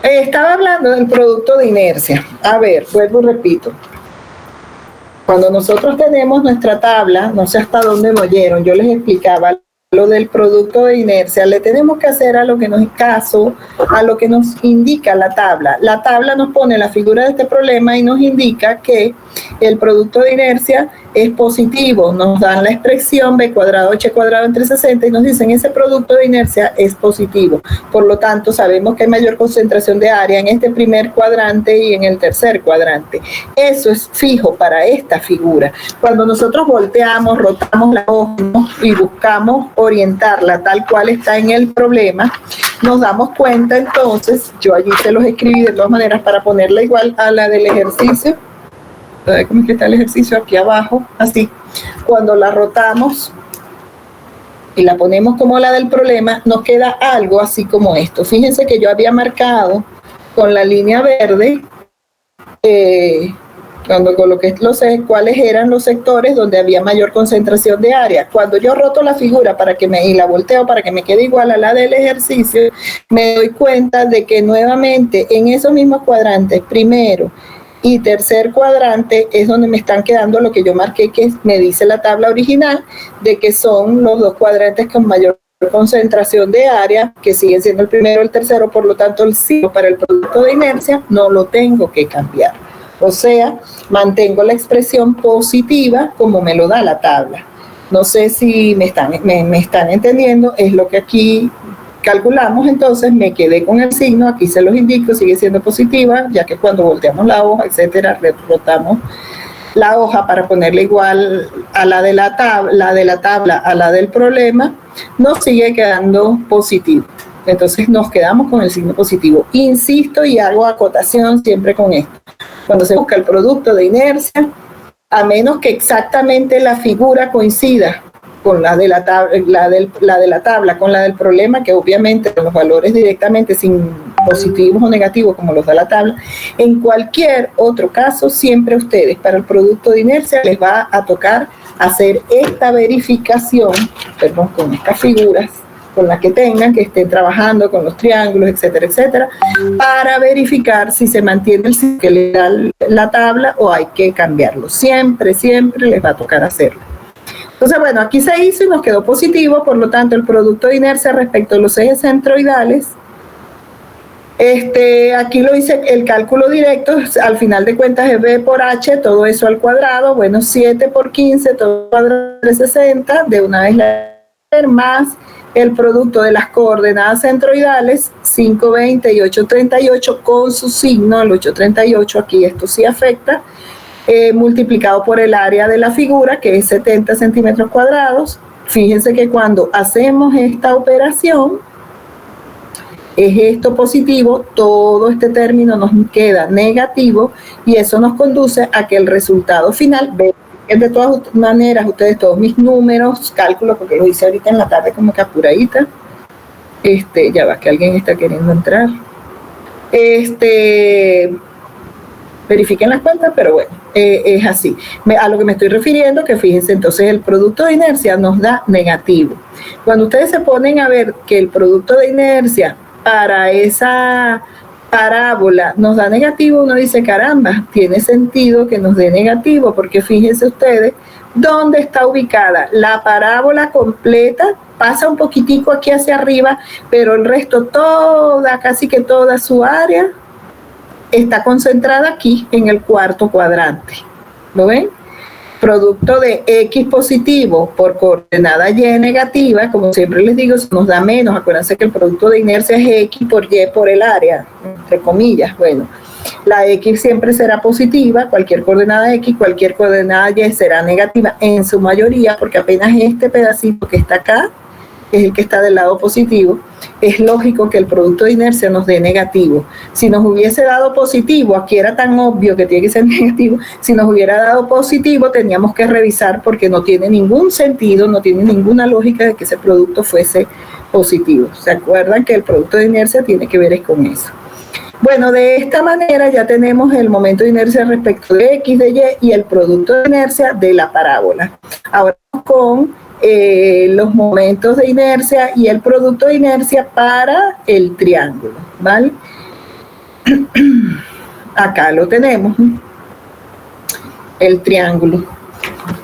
Estaba hablando del producto de inercia. A ver, vuelvo y repito. Cuando nosotros tenemos nuestra tabla, no sé hasta dónde me oyeron, yo les explicaba lo del producto de inercia, le tenemos que hacer a lo que nos caso, a lo que nos indica la tabla. La tabla nos pone la figura de este problema y nos indica que el producto de inercia es positivo. Nos dan la expresión b cuadrado h cuadrado entre 60 y nos dicen ese producto de inercia es positivo. Por lo tanto, sabemos que hay mayor concentración de área en este primer cuadrante y en el tercer cuadrante. Eso es fijo para esta figura. Cuando nosotros volteamos, rotamos la hoja y buscamos orientarla tal cual está en el problema, nos damos cuenta entonces, yo allí se los escribí de todas maneras para ponerla igual a la del ejercicio. ¿Cómo es que está el ejercicio? Aquí abajo, así. Cuando la rotamos y la ponemos como la del problema, nos queda algo así como esto. Fíjense que yo había marcado con la línea verde, cuando coloqué cuáles eran los sectores donde había mayor concentración de área. Cuando yo roto la figura y la volteo para que me quede igual a la del ejercicio, me doy cuenta de que nuevamente en esos mismos cuadrantes, primero y tercer cuadrante, es donde me están quedando lo que yo marqué, que me dice la tabla original, de que son los dos cuadrantes con mayor concentración de área, que siguen siendo el primero y el tercero. Por lo tanto, el signo para el producto de inercia no lo tengo que cambiar. O sea, mantengo la expresión positiva como me lo da la tabla. No sé si me están entendiendo, es lo que aquí calculamos. Entonces me quedé con el signo, aquí se los indico, sigue siendo positiva, ya que cuando volteamos la hoja, etcétera, rotamos la hoja para ponerle igual a la de la tabla a la del problema, nos sigue quedando positivo. Entonces nos quedamos con el signo positivo. Insisto y hago acotación siempre con esto. Cuando se busca el producto de inercia, a menos que exactamente la figura coincida con la de la tabla, con la del problema, que obviamente los valores directamente sin positivos o negativos como los da la tabla, en cualquier otro caso, siempre a ustedes para el producto de inercia les va a tocar hacer esta verificación, con estas figuras, con las que tengan, que estén trabajando con los triángulos, etcétera, etcétera, para verificar si se mantiene el signo que le da la tabla o hay que cambiarlo. Siempre, siempre les va a tocar hacerlo. Entonces, bueno, aquí se hizo y nos quedó positivo. Por lo tanto, el producto de inercia respecto a los ejes centroidales, aquí lo hice el cálculo directo, al final de cuentas es b por h, todo eso al cuadrado, bueno, 7 por 15, todo al cuadrado de 60, de una vez más el producto de las coordenadas centroidales, 5,20 y 8,38 con su signo, el 8,38 aquí esto sí afecta, multiplicado por el área de la figura, que es 70 centímetros cuadrados. Fíjense que cuando hacemos esta operación, es esto positivo, todo este término nos queda negativo y eso nos conduce a que el resultado final, de todas maneras, ustedes todos mis números, cálculos, porque los hice ahorita en la tarde como que apuradita, ya va que alguien está queriendo entrar, verifiquen las cuentas, pero bueno, es así. A lo que me estoy refiriendo, que fíjense, entonces el producto de inercia nos da negativo. Cuando ustedes se ponen a ver que el producto de inercia para esa parábola nos da negativo, uno dice, caramba, tiene sentido que nos dé negativo, porque fíjense ustedes dónde está ubicada la parábola completa, pasa un poquitico aquí hacia arriba, pero el resto casi que toda su área está concentrada aquí en el cuarto cuadrante. ¿Lo ven? Producto de X positivo por coordenada Y negativa, como siempre les digo, nos da menos. Acuérdense que el producto de inercia es X por Y por el área, entre comillas. Bueno, la X siempre será positiva, cualquier coordenada X, cualquier coordenada Y será negativa en su mayoría, porque apenas este pedacito que está acá es el que está del lado positivo. Es lógico que el producto de inercia nos dé negativo. Si nos hubiese dado positivo, aquí era tan obvio que tiene que ser negativo, si nos hubiera dado positivo teníamos que revisar, porque no tiene ningún sentido, no tiene ninguna lógica de que ese producto fuese positivo. ¿Se acuerdan que el producto de inercia tiene que ver con eso? Bueno, de esta manera ya tenemos el momento de inercia respecto de X, de Y y el producto de inercia de la parábola. Ahora con los momentos de inercia y el producto de inercia para el triángulo, ¿vale? Acá lo tenemos, el triángulo.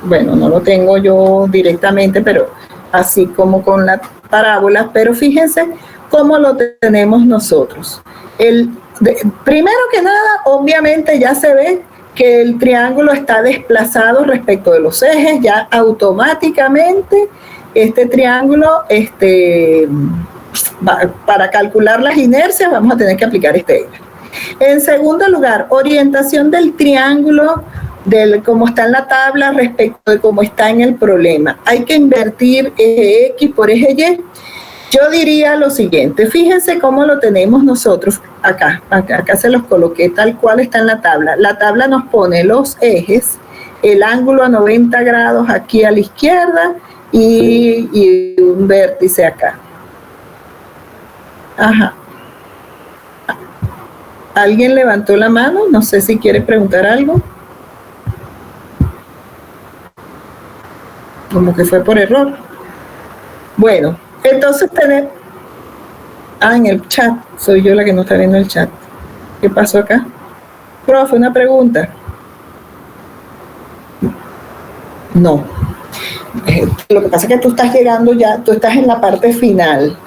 Bueno, no lo tengo yo directamente, pero así como con la parábola, pero fíjense cómo lo tenemos nosotros. Primero que nada, obviamente ya se ve que el triángulo está desplazado respecto de los ejes, ya automáticamente este triángulo, para calcular las inercias vamos a tener que aplicar este eje. En segundo lugar, orientación del triángulo, cómo está en la tabla respecto de cómo está en el problema. Hay que invertir eje X por eje Y. Yo diría lo siguiente, fíjense cómo lo tenemos nosotros acá se los coloqué tal cual está en la tabla. La tabla nos pone los ejes, el ángulo a 90 grados aquí a la izquierda y un vértice acá. Ajá. ¿Alguien levantó la mano? No sé si quiere preguntar algo. Como que fue por error. Bueno, entonces tenemos... en el chat. Soy yo la que no está viendo el chat. ¿Qué pasó acá? Profe, una pregunta. No. Lo que pasa es que tú estás llegando ya, tú estás en la parte final,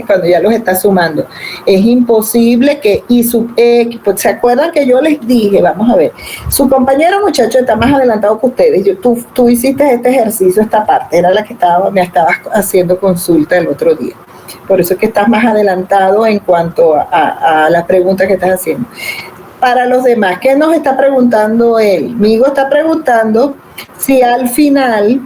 cuando ya los estás sumando. Es imposible que I sub X, pues, ¿se acuerdan que yo les dije? Vamos a ver, su compañero muchacho está más adelantado que ustedes. Tú hiciste este ejercicio, esta parte, era la que me estabas haciendo consulta el otro día. Por eso es que estás más adelantado en cuanto a la pregunta que estás haciendo. Para los demás, ¿qué nos está preguntando él? Migo está preguntando si al final,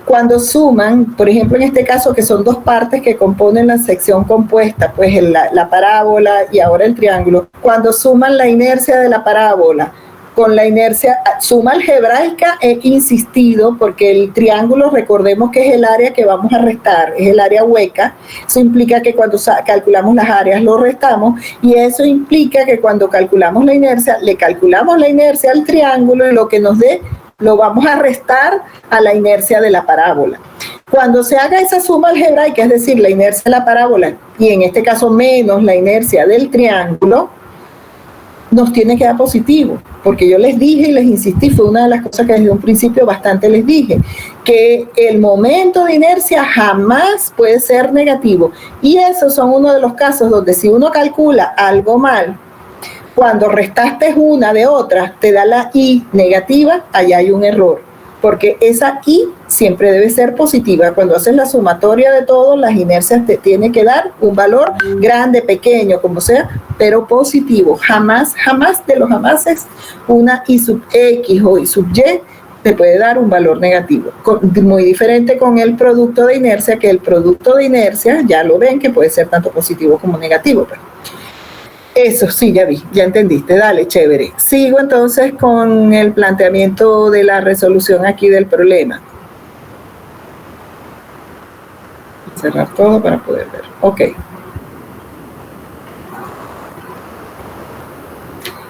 cuando suman, por ejemplo en este caso que son dos partes que componen la sección compuesta, pues la parábola y ahora el triángulo, cuando suman la inercia de la parábola con la inercia, suma algebraica, he insistido, porque el triángulo, recordemos que es el área que vamos a restar, es el área hueca. Eso implica que cuando calculamos las áreas lo restamos, y eso implica que cuando calculamos la inercia, le calculamos la inercia al triángulo y lo que nos dé lo vamos a restar a la inercia de la parábola. Cuando se haga esa suma algebraica, es decir, la inercia de la parábola y en este caso menos la inercia del triángulo, nos tiene que dar positivo, porque yo les dije y les insistí, fue una de las cosas que desde un principio bastante les dije, que el momento de inercia jamás puede ser negativo, y esos son uno de los casos donde si uno calcula algo mal, cuando restaste una de otra, te da la I negativa, allá hay un error, porque esa I siempre debe ser positiva. Cuando haces la sumatoria de todo, las inercias te tienen que dar un valor grande, pequeño, como sea, pero positivo. Jamás, jamás de los jamases, una I sub X o I sub Y te puede dar un valor negativo. Muy diferente con el producto de inercia, que el producto de inercia, ya lo ven, que puede ser tanto positivo como negativo. Pero eso sí, ya vi, ya entendiste, dale, chévere. Sigo entonces con el planteamiento de la resolución aquí del problema. Cerrar todo para poder ver. Ok.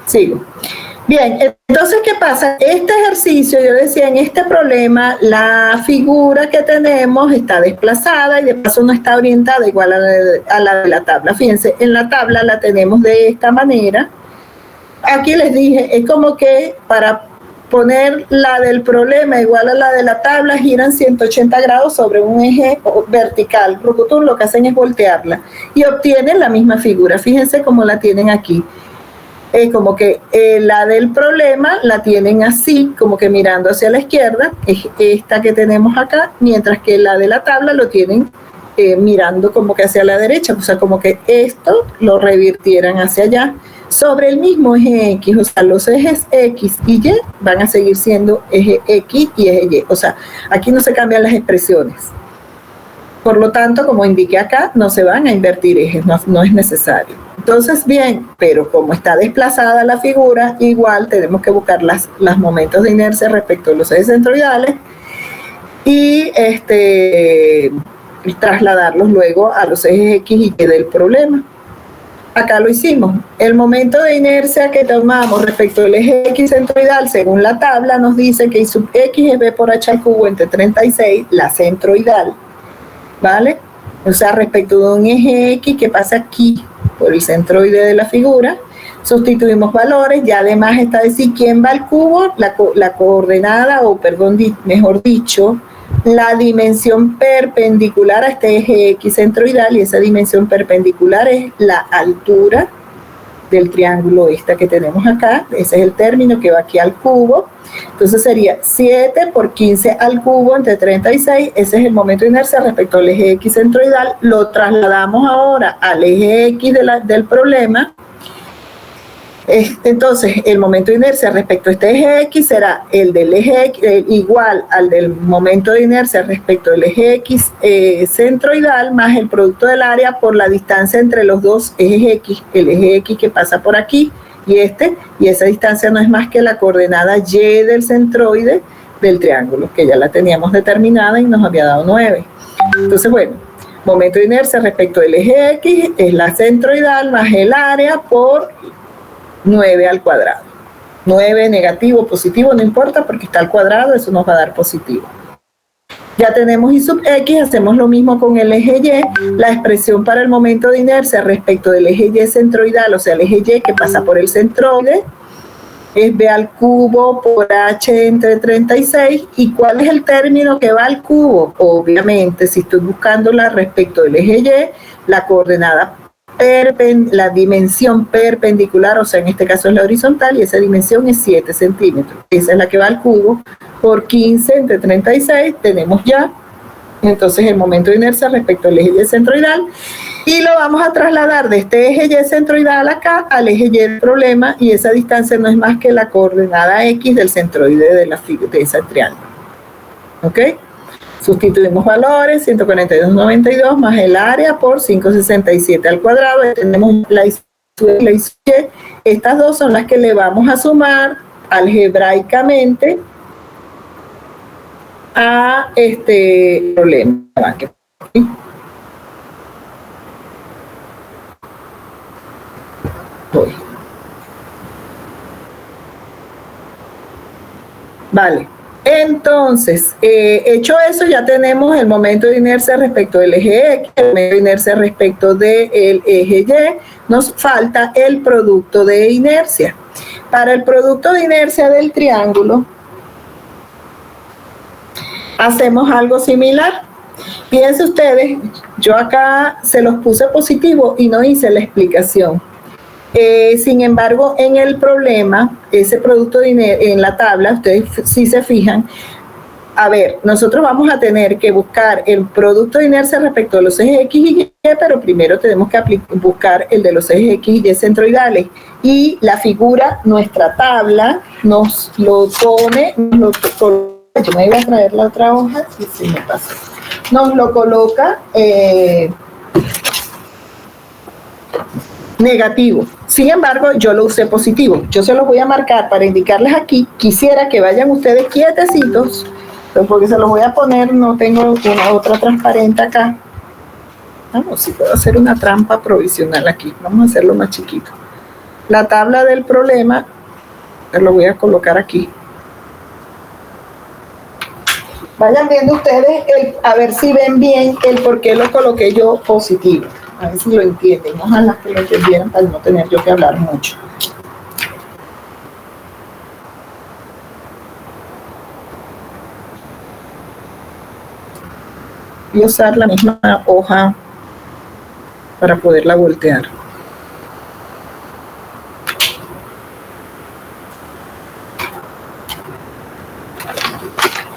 Sigo. Bien, entonces, ¿qué pasa? Este ejercicio, yo decía, en este problema, la figura que tenemos está desplazada y de paso no está orientada igual a la de la tabla. Fíjense, en la tabla la tenemos de esta manera. Aquí les dije, es como que para poner la del problema igual a la de la tabla, giran 180 grados sobre un eje vertical. Lo que hacen es voltearla y obtienen la misma figura. Fíjense cómo la tienen aquí. Como que la del problema la tienen así, como que mirando hacia la izquierda, es esta que tenemos acá, mientras que la de la tabla lo tienen mirando como que hacia la derecha, o sea, como que esto lo revirtieran hacia allá, sobre el mismo eje X, o sea, los ejes X y Y van a seguir siendo eje X y eje Y, o sea, aquí no se cambian las expresiones. Por lo tanto, como indiqué acá, no se van a invertir ejes, no es necesario. Entonces, bien, pero como está desplazada la figura, igual tenemos que buscar los momentos de inercia respecto a los ejes centroidales y trasladarlos luego a los ejes X y Y del problema. Acá lo hicimos. El momento de inercia que tomamos respecto al eje X centroidal, según la tabla, nos dice que I sub X es B por H al cubo entre 36, la centroidal. ¿Vale? O sea, respecto de un eje X que pasa aquí por el centroide de la figura, sustituimos valores, ya además está decir quién va al cubo, la coordenada, o perdón, mejor dicho, la dimensión perpendicular a este eje X centroidal, y esa dimensión perpendicular es la altura del triángulo esta que tenemos acá. Ese es el término que va aquí al cubo. Entonces sería 7 por 15 al cubo entre 36. Ese es el momento de inercia respecto al eje X centroidal. Lo trasladamos ahora al eje X del problema. Entonces, el momento de inercia respecto a este eje X será el del eje X, igual al del momento de inercia respecto del eje X centroidal, más el producto del área por la distancia entre los dos ejes X, el eje X que pasa por aquí y esa distancia no es más que la coordenada Y del centroide del triángulo, que ya la teníamos determinada y nos había dado 9. Entonces, bueno, momento de inercia respecto del eje X es la centroidal más el área por 9 al cuadrado. 9 negativo, positivo, no importa porque está al cuadrado, eso nos va a dar positivo. Ya tenemos I sub X, hacemos lo mismo con el eje Y. La expresión para el momento de inercia respecto del eje Y centroidal, o sea, el eje Y que pasa por el centroide, es B al cubo por H entre 36. ¿Y cuál es el término que va al cubo? Obviamente, si estoy buscándola respecto del eje Y, la coordenada la dimensión perpendicular, o sea, en este caso es la horizontal, y esa dimensión es 7 centímetros. Esa es la que va al cubo por 15 entre 36, tenemos ya. Entonces el momento de inercia respecto al eje Y centroidal, y lo vamos a trasladar de este eje Y centroidal acá al eje Y del problema, y esa distancia no es más que la coordenada X del centroide de ese triángulo. ¿Ok? Sustituimos valores, 142,92 más el área por 567 al cuadrado. Tenemos la Y. Estas dos son las que le vamos a sumar algebraicamente a este problema. Vale. Entonces, hecho eso, ya tenemos el momento de inercia respecto del eje X, el momento de inercia respecto del eje Y. Nos falta el producto de inercia. Para el producto de inercia del triángulo, hacemos algo similar. Fíjense ustedes, yo acá se los puse positivo y no hice la explicación. Sin embargo, en el problema, ese producto de inercia, en la tabla, ustedes si se fijan, a ver, nosotros vamos a tener que buscar el producto de inercia respecto a los ejes X y Y, pero primero tenemos que buscar el de los ejes X y Y centroidales. Y la figura, nuestra tabla, nos lo pone, yo me iba a traer la otra hoja, y se me pasó. Nos lo coloca negativo. Sin embargo, yo lo usé positivo. Yo se los voy a marcar para indicarles aquí. Quisiera que vayan ustedes quietecitos, porque se los voy a poner, no tengo una otra transparente acá. Vamos, si puedo hacer una trampa provisional aquí. Vamos a hacerlo más chiquito. La tabla del problema, lo voy a colocar aquí. Vayan viendo ustedes, a ver si ven bien el por qué lo coloqué yo positivo. A ver si lo entienden, ojalá que lo entendieran para no tener yo que hablar mucho. Voy a usar la misma hoja para poderla voltear.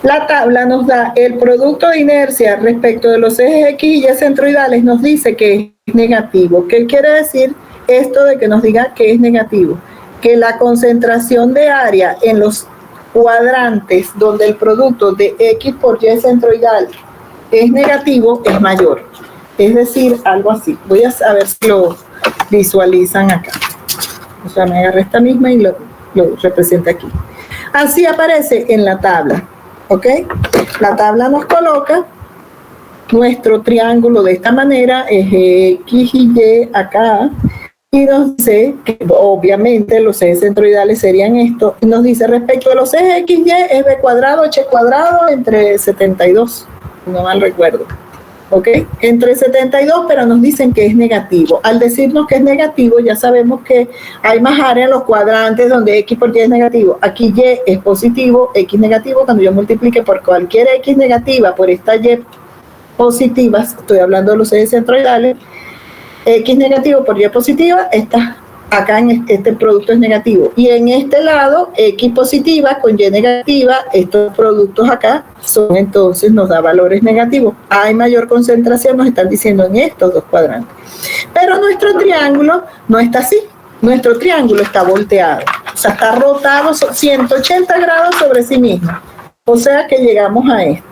La tabla nos da el producto de inercia respecto de los ejes X y Y centroidales, nos dice que es negativo. ¿Qué quiere decir esto de que nos diga que es negativo? Que la concentración de área en los cuadrantes donde el producto de X por Y centroidal es negativo es mayor. Es decir, algo así. Voy a ver si lo visualizan acá. O sea, me agarré esta misma y lo representa aquí. Así aparece en la tabla. ¿Ok? La tabla nos coloca nuestro triángulo de esta manera, eje X y Y acá, y nos dice que obviamente los ejes centroidales serían esto, y nos dice respecto a los ejes X y es B cuadrado, H cuadrado entre 72, no mal recuerdo. ¿ok? Entre 72, pero nos dicen que es negativo. Al decirnos que es negativo, ya sabemos que hay más área en los cuadrantes donde X por Y es negativo. Aquí Y es positivo, X negativo. Cuando yo multiplique por cualquier X negativa por esta Y positiva, estoy hablando de los ejes centroidales, X negativo por Y positiva, acá en este producto es negativo. Y en este lado, X positiva con Y negativa, estos productos acá son entonces, nos da valores negativos. Hay mayor concentración, nos están diciendo en estos dos cuadrantes. Pero nuestro triángulo no está así. Nuestro triángulo está volteado. O sea, está rotado 180 grados sobre sí mismo. O sea que llegamos a esto.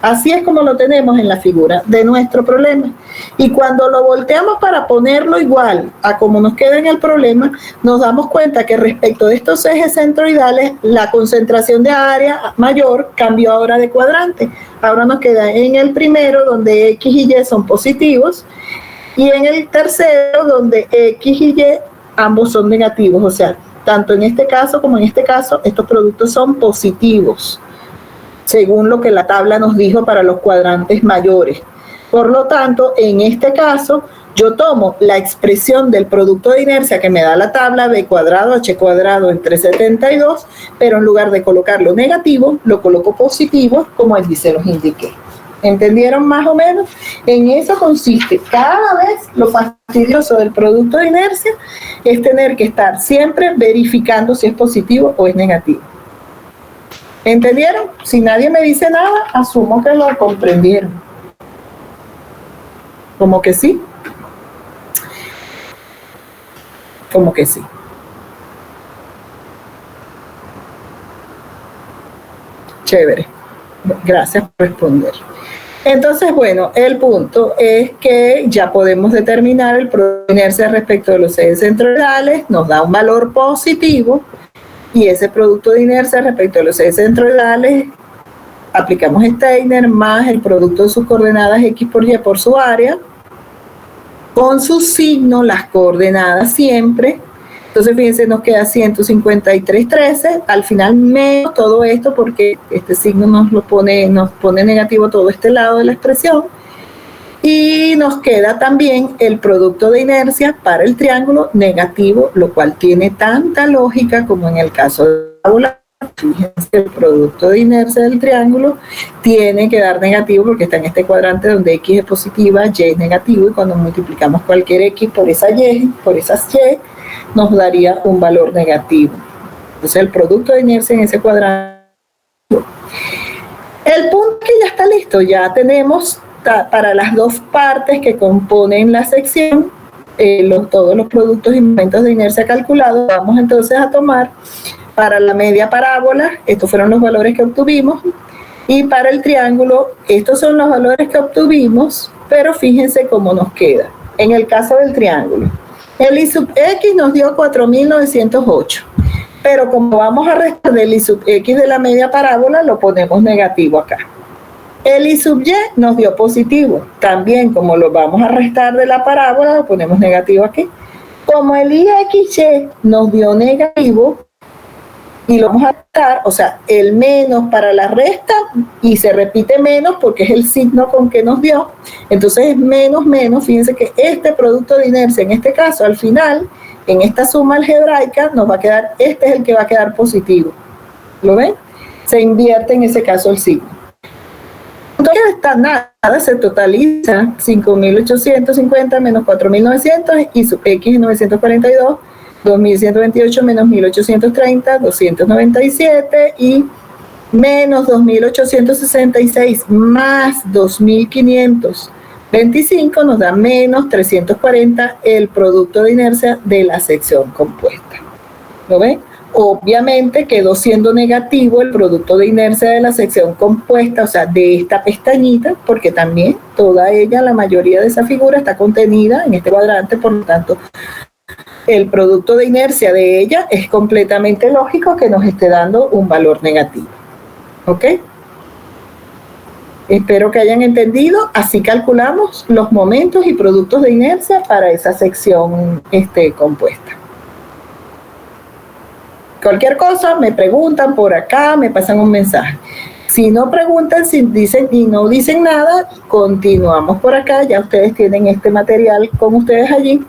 Así es como lo tenemos en la figura de nuestro problema. Y cuando lo volteamos para ponerlo igual a como nos queda en el problema, nos damos cuenta que respecto de estos ejes centroidales, la concentración de área mayor cambió ahora de cuadrante. Ahora nos queda en el primero, donde X y Y son positivos, y en el tercero, donde X y Y ambos son negativos. O sea, tanto en este caso como en este caso, estos productos son positivos, según lo que la tabla nos dijo para los cuadrantes mayores. Por lo tanto, en este caso, yo tomo la expresión del producto de inercia que me da la tabla, B cuadrado, H cuadrado entre 72, pero en lugar de colocarlo negativo, lo coloco positivo, como allí se los indiqué. ¿Entendieron más o menos? En eso consiste. Cada vez lo fastidioso del producto de inercia es tener que estar siempre verificando si es positivo o es negativo. ¿Entendieron? Si nadie me dice nada, asumo que lo comprendieron. ¿Cómo que sí? ¿Cómo que sí? Chévere. Gracias por responder. Entonces, bueno, el punto es que ya podemos determinar el producto de inercia respecto de los ejes centroidales, nos da un valor positivo, y ese producto de inercia respecto a los ejes centroidales, aplicamos Steiner más el producto de sus coordenadas X por Y por su área, con su signo, las coordenadas siempre. Entonces, fíjense, nos queda 153,13, al final menos todo esto, porque este signo nos pone negativo todo este lado de la expresión. Y nos queda también el producto de inercia para el triángulo negativo, lo cual tiene tanta lógica como en el caso de la tabla. Fíjense, el producto de inercia del triángulo tiene que dar negativo porque está en este cuadrante donde X es positiva, Y es negativo, y cuando multiplicamos cualquier X por esa Y, por esas Y, nos daría un valor negativo. Entonces el producto de inercia en ese cuadrante. El punto que ya está listo, ya tenemos para las dos partes que componen la sección, todos los productos y momentos de inercia calculados. Vamos entonces a tomar para la media parábola, estos fueron los valores que obtuvimos, y para el triángulo, estos son los valores que obtuvimos, pero fíjense cómo nos queda. En el caso del triángulo, el I sub X nos dio 4.908, pero como vamos a restar del I sub X de la media parábola, lo ponemos negativo acá. El I sub Y nos dio positivo. También, como lo vamos a restar de la parábola, lo ponemos negativo aquí. Como el IXY nos dio negativo, y lo vamos a restar, o sea, el menos para la resta, y se repite menos porque es el signo con que nos dio. Entonces es menos, menos. Fíjense que este producto de inercia, en este caso, al final, en esta suma algebraica, nos va a quedar, este es el que va a quedar positivo. ¿Lo ven? Se invierte en ese caso el signo. Entonces está nada, se totaliza 5.850 menos 4.900 y sub X 942, 2.128 menos 1.830, 297 y menos 2.866 más 2.525 nos da menos 340 el producto de inercia de la sección compuesta. ¿Lo ven? Obviamente quedó siendo negativo el producto de inercia de la sección compuesta, o sea, de esta pestañita, porque también toda ella, la mayoría de esa figura está contenida en este cuadrante, por lo tanto, el producto de inercia de ella es completamente lógico que nos esté dando un valor negativo. ¿Ok? Espero que hayan entendido. Así calculamos los momentos y productos de inercia para esa sección compuesta. Cualquier cosa, me preguntan por acá, me pasan un mensaje. Si no preguntan, si dicen y no dicen nada, continuamos por acá. Ya ustedes tienen este material con ustedes allí.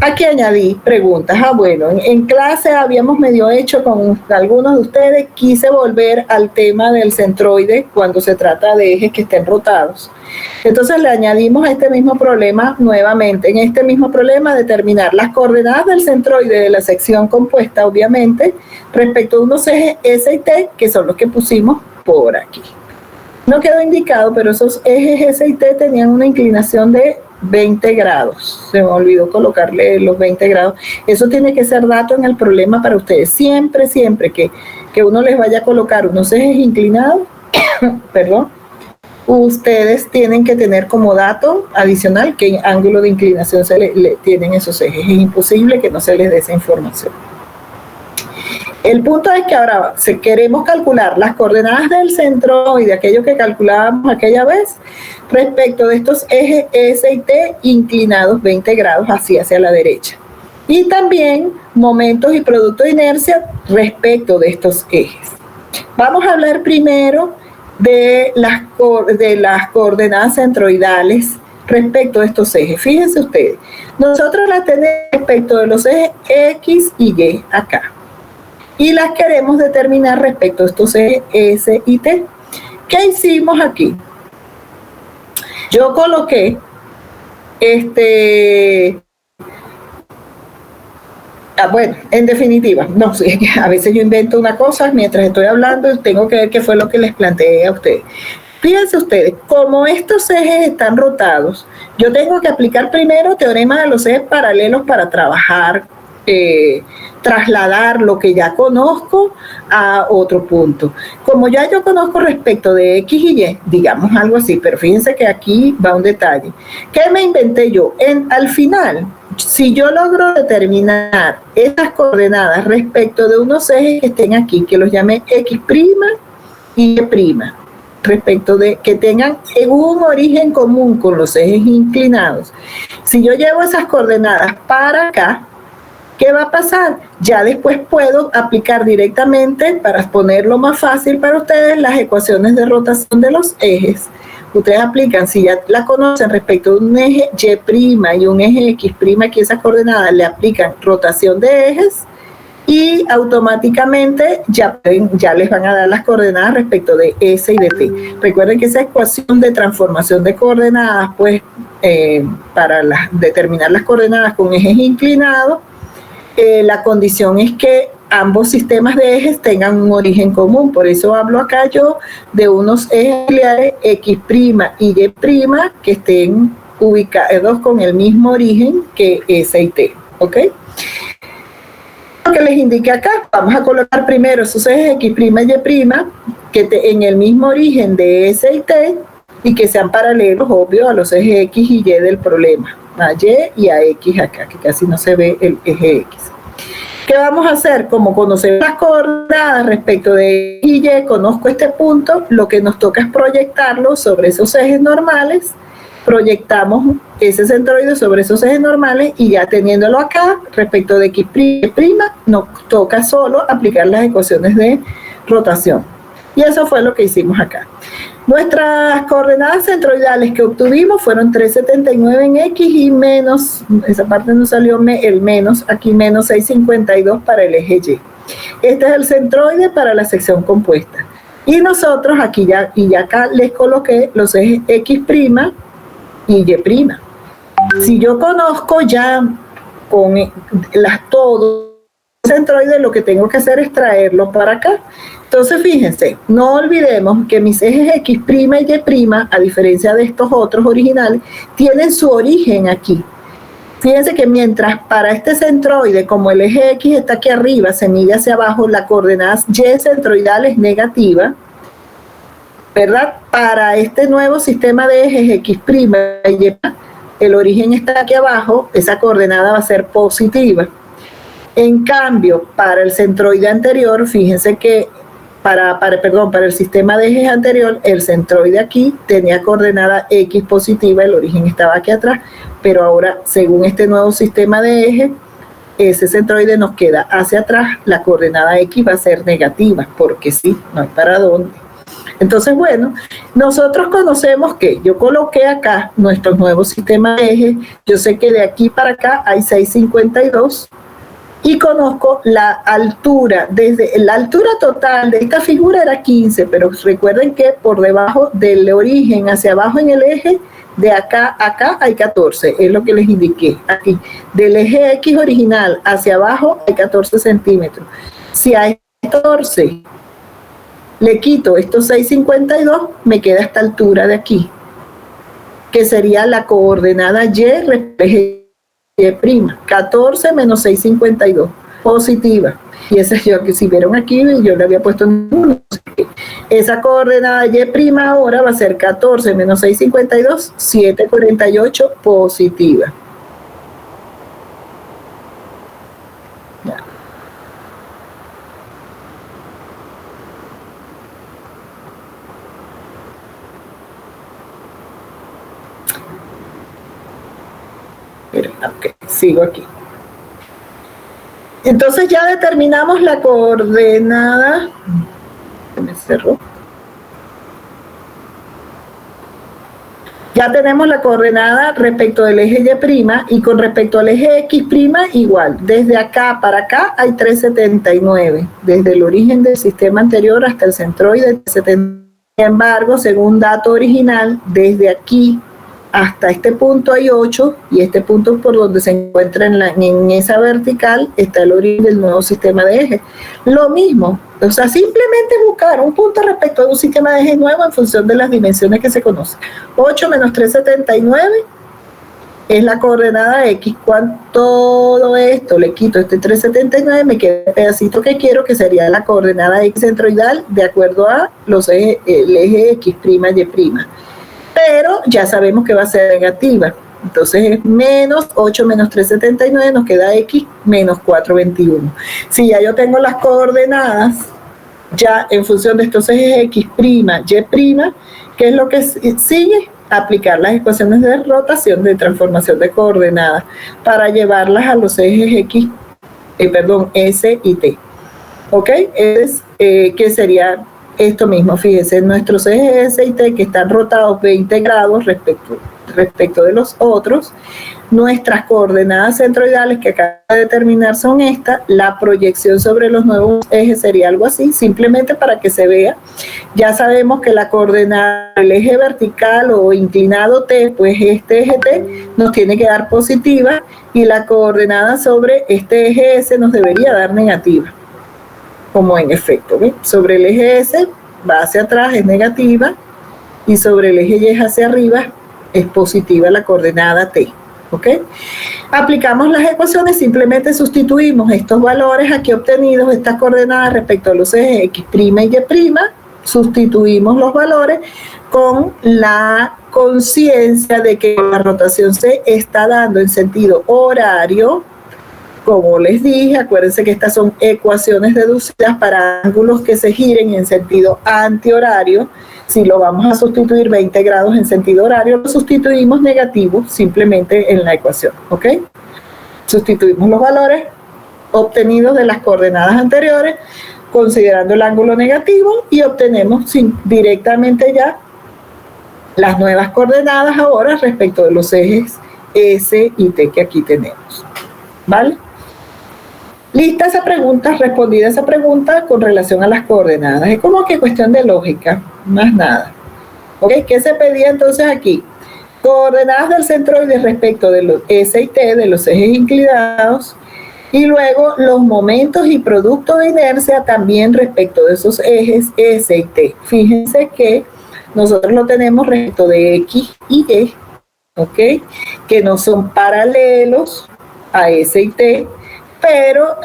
Aquí añadí preguntas. Bueno, en clase habíamos medio hecho con algunos de ustedes. Quise volver al tema del centroide cuando se trata de ejes que estén rotados. Entonces le añadimos a este mismo problema nuevamente. En este mismo problema, determinar las coordenadas del centroide de la sección compuesta, obviamente, respecto a unos ejes S y T, que son los que pusimos por aquí. No quedó indicado, pero esos ejes S y T tenían una inclinación de 20 grados. Se me olvidó colocarle los 20 grados. Eso tiene que ser dato en el problema para ustedes. Siempre que uno les vaya a colocar unos ejes inclinados, perdón, ustedes tienen que tener como dato adicional qué ángulo de inclinación se le tienen esos ejes. Es imposible que no se les dé esa información. El punto es que ahora si queremos calcular las coordenadas del centro y de aquello que calculábamos aquella vez respecto de estos ejes S y T inclinados 20 grados hacia la derecha. Y también momentos y producto de inercia respecto de estos ejes. Vamos a hablar primero de las coordenadas centroidales respecto de estos ejes. Fíjense ustedes, nosotros las tenemos respecto de los ejes X y Y acá. Y las queremos determinar respecto a estos ejes S y T. ¿Qué hicimos aquí? Yo coloqué bueno, en definitiva, no sé, a veces yo invento una cosa mientras estoy hablando, tengo que ver qué fue lo que les planteé a ustedes. Fíjense ustedes, como estos ejes están rotados, yo tengo que aplicar primero teorema de los ejes paralelos para trabajar, trasladar lo que ya conozco a otro punto. Como ya yo conozco respecto de X y Y, digamos algo así, pero fíjense que aquí va un detalle. ¿Qué me inventé yo? Al final, si yo logro determinar estas coordenadas respecto de unos ejes que estén aquí, que los llame X' y Y', respecto de que tengan un origen común con los ejes inclinados, si yo llevo esas coordenadas para acá, ¿qué va a pasar? Ya después puedo aplicar directamente, para ponerlo más fácil para ustedes, las ecuaciones de rotación de los ejes. Ustedes aplican, si ya la conocen respecto de un eje Y' y un eje X', que esas coordenadas le aplican rotación de ejes y automáticamente ya les van a dar las coordenadas respecto de S y de T. Recuerden que esa ecuación de transformación de coordenadas, pues, para determinar las coordenadas con ejes inclinados, la condición es que ambos sistemas de ejes tengan un origen común. Por eso hablo acá yo de unos ejes auxiliares X' y Y' que estén ubicados con el mismo origen que S y T. ¿Ok? Lo que les indiqué acá, vamos a colocar primero esos ejes X' y Y' que en el mismo origen de S y T y que sean paralelos, obvio, a los ejes X y Y del problema, a Y y a X acá, que casi no se ve el eje X. ¿Qué vamos a hacer? Como conocemos las coordenadas respecto de X y Y, conozco este punto, lo que nos toca es proyectarlo sobre esos ejes normales, proyectamos ese centroide sobre esos ejes normales y ya teniéndolo acá, respecto de X' y Y', nos toca solo aplicar las ecuaciones de rotación. Y eso fue lo que hicimos acá. Nuestras coordenadas centroidales que obtuvimos fueron 379 en X y menos, esa parte no salió el menos, aquí menos 652 para el eje Y. Este es el centroide para la sección compuesta. Y nosotros aquí ya acá les coloqué los ejes X' y Y'. Si yo conozco ya con todo el centroide, lo que tengo que hacer es traerlo para acá. Entonces, fíjense, no olvidemos que mis ejes X' y Y', a diferencia de estos otros originales, tienen su origen aquí. Fíjense que mientras para este centroide, como el eje X está aquí arriba, se mide hacia abajo, la coordenada Y centroidal es negativa, ¿verdad? Para este nuevo sistema de ejes X' y Y', el origen está aquí abajo, esa coordenada va a ser positiva. En cambio, para el centroide anterior, fíjense que para el sistema de ejes anterior, el centroide aquí tenía coordenada X positiva, el origen estaba aquí atrás, pero ahora, según este nuevo sistema de ejes, ese centroide nos queda hacia atrás, la coordenada X va a ser negativa, porque sí, no hay para dónde. Entonces, bueno, nosotros conocemos que yo coloqué acá nuestro nuevo sistema de ejes, yo sé que de aquí para acá hay 652 y conozco la altura, desde la altura total de esta figura era 15, pero recuerden que por debajo del origen hacia abajo en el eje, de acá a acá hay 14, es lo que les indiqué aquí. Del eje X original hacia abajo hay 14 centímetros. Si hay 14 le quito estos 652, me queda esta altura de aquí, que sería la coordenada Y refleje Y', 14 menos 652, positiva. Y esa yo, que si vieron aquí, yo le había puesto 1. Esa coordenada Y' ahora va a ser 14 menos 652, 748, positiva. Ya. Ok, sigo aquí. Entonces ya determinamos la coordenada. Me cerró. Ya tenemos la coordenada respecto del eje Y' y con respecto al eje X' igual. Desde acá para acá hay 379. Desde el origen del sistema anterior hasta el centroide. Sin embargo, según dato original, desde aquí hasta este punto hay 8 y este punto por donde se encuentra en esa vertical está el origen del nuevo sistema de ejes. Lo mismo, o sea, simplemente buscar un punto respecto a un sistema de ejes nuevo en función de las dimensiones que se conocen. 8 menos 379 es la coordenada X. Cuando todo esto le quito este 379, me queda el pedacito que quiero, que sería la coordenada X centroidal de acuerdo a los el eje X', Y'. Pero ya sabemos que va a ser negativa. Entonces es menos 8 menos 379, nos queda X menos 421. Si ya yo tengo las coordenadas, ya en función de estos ejes X', Y', ¿qué es lo que sigue? Aplicar las ecuaciones de rotación de transformación de coordenadas para llevarlas a los ejes X, S y T. ¿Ok? Que sería esto mismo, fíjense, nuestros ejes S y T que están rotados 20 grados respecto de los otros, nuestras coordenadas centroidales que acaba de determinar son estas, la proyección sobre los nuevos ejes sería algo así, simplemente para que se vea. Ya sabemos que la coordenada del eje vertical o inclinado T, pues este eje T nos tiene que dar positiva y la coordenada sobre este eje S nos debería dar negativa. Como en efecto, ¿ve? Sobre el eje S va hacia atrás, es negativa, y sobre el eje Y hacia arriba es positiva la coordenada T. ¿Ok? Aplicamos las ecuaciones, simplemente sustituimos estos valores aquí obtenidos, estas coordenadas respecto a los ejes X' y Y', sustituimos los valores con la conciencia de que la rotación se está dando en sentido horario. Como les dije, acuérdense que estas son ecuaciones deducidas para ángulos que se giren en sentido antihorario. Si lo vamos a sustituir 20 grados en sentido horario, lo sustituimos negativo simplemente en la ecuación, ¿ok? Sustituimos los valores obtenidos de las coordenadas anteriores, considerando el ángulo negativo, y obtenemos directamente ya las nuevas coordenadas ahora respecto de los ejes S y T que aquí tenemos, ¿vale? Lista esa pregunta, respondida esa pregunta con relación a las coordenadas. Es como que cuestión de lógica, más nada. ¿Ok? ¿Qué se pedía entonces aquí? Coordenadas del centroide respecto de los S y T, de los ejes inclinados, y luego los momentos y productos de inercia también respecto de esos ejes S y T. Fíjense que nosotros lo tenemos respecto de X y Y, ¿ok? Que no son paralelos a S y T, pero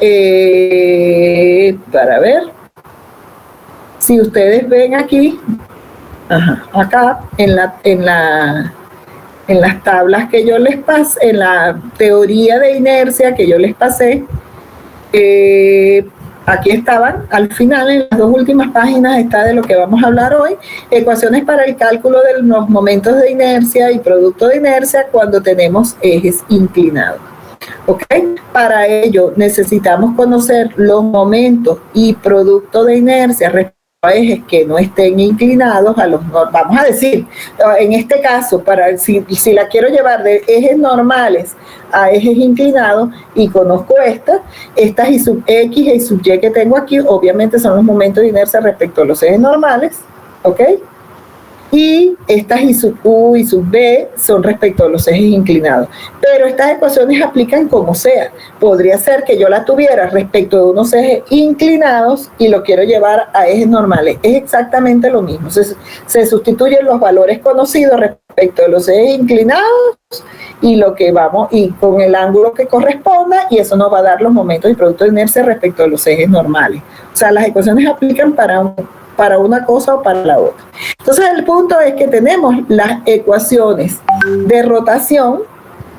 para ver, si ustedes ven aquí, acá en las tablas que yo les pasé, en la teoría de inercia que yo les pasé, aquí estaban, al final, en las dos últimas páginas está de lo que vamos a hablar hoy, ecuaciones para el cálculo de los momentos de inercia y producto de inercia cuando tenemos ejes inclinados. ¿Ok? Para ello necesitamos conocer los momentos y producto de inercia respecto ejes que no estén inclinados a los, vamos a decir, en este caso, si la quiero llevar de ejes normales a ejes inclinados y conozco estas I sub X e I sub Y que tengo aquí, obviamente son los momentos de inercia respecto a los ejes normales, ¿ok? Y estas I sub U y sub B son respecto a los ejes inclinados. Pero estas ecuaciones aplican como sea. Podría ser que yo la tuviera respecto de unos ejes inclinados y lo quiero llevar a ejes normales. Es exactamente lo mismo. Se sustituyen los valores conocidos respecto de los ejes inclinados y lo que vamos, y con el ángulo que corresponda, y eso nos va a dar los momentos y productos de inercia respecto de los ejes normales. O sea, las ecuaciones aplican para una cosa o para la otra. Entonces el punto es que tenemos las ecuaciones de rotación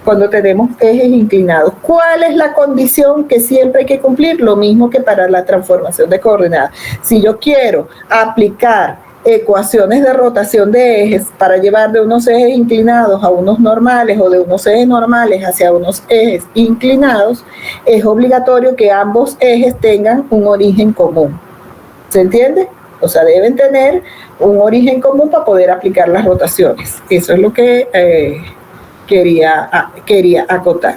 cuando tenemos ejes inclinados. ¿Cuál es la condición que siempre hay que cumplir? Lo mismo que para la transformación de coordenadas. Si yo quiero aplicar ecuaciones de rotación de ejes para llevar de unos ejes inclinados a unos normales o de unos ejes normales hacia unos ejes inclinados, es obligatorio que ambos ejes tengan un origen común. ¿Se entiende? O sea, deben tener un origen común para poder aplicar las rotaciones. Eso es lo que quería acotar.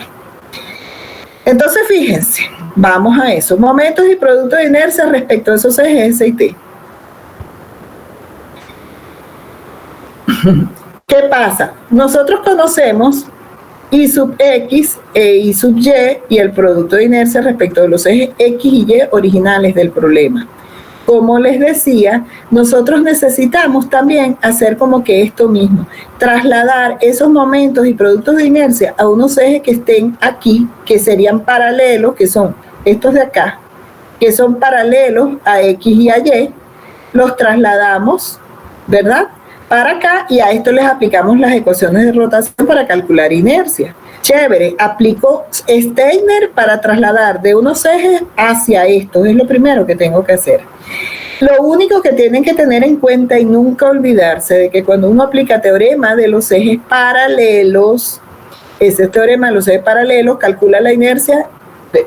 Entonces, fíjense, vamos a eso. Momentos y productos de inercia respecto a esos ejes S y T. ¿Qué pasa? Nosotros conocemos I sub X e I sub Y y el producto de inercia respecto de los ejes X y Y originales del problema. Como les decía, nosotros necesitamos también hacer como que esto mismo, trasladar esos momentos y productos de inercia a unos ejes que estén aquí, que serían paralelos, que son estos de acá, que son paralelos a X y a Y, los trasladamos, ¿verdad?, para acá, y a esto les aplicamos las ecuaciones de rotación para calcular inercia. Chévere, aplico Steiner para trasladar de unos ejes hacia estos, es lo primero que tengo que hacer. Lo único que tienen que tener en cuenta y nunca olvidarse de que cuando uno aplica teorema de los ejes paralelos, ese teorema de los ejes paralelos calcula la inercia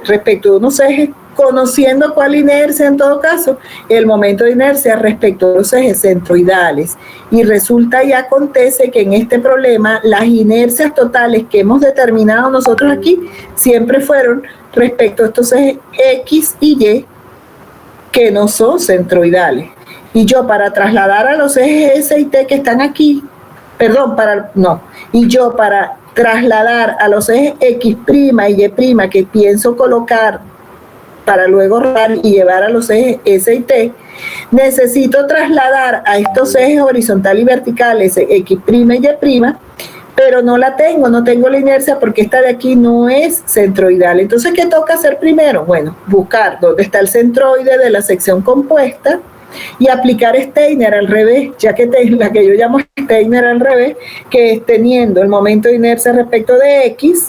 respecto de unos ejes, conociendo cuál inercia en todo caso, el momento de inercia respecto a los ejes centroidales. Y resulta y acontece que en este problema las inercias totales que hemos determinado nosotros aquí siempre fueron respecto a estos ejes X y Y que no son centroidales. Y yo para trasladar a los ejes S y T que están aquí, para trasladar a los ejes X' y Y' que pienso colocar para luego rodar y llevar a los ejes S y T, necesito trasladar a estos ejes horizontal y vertical, X' y Y', pero no tengo la inercia porque esta de aquí no es centroidal. Entonces, ¿qué toca hacer primero? Bueno, buscar dónde está el centroide de la sección compuesta y aplicar Steiner al revés, ya que la que yo llamo Steiner al revés, que es teniendo el momento de inercia respecto de X,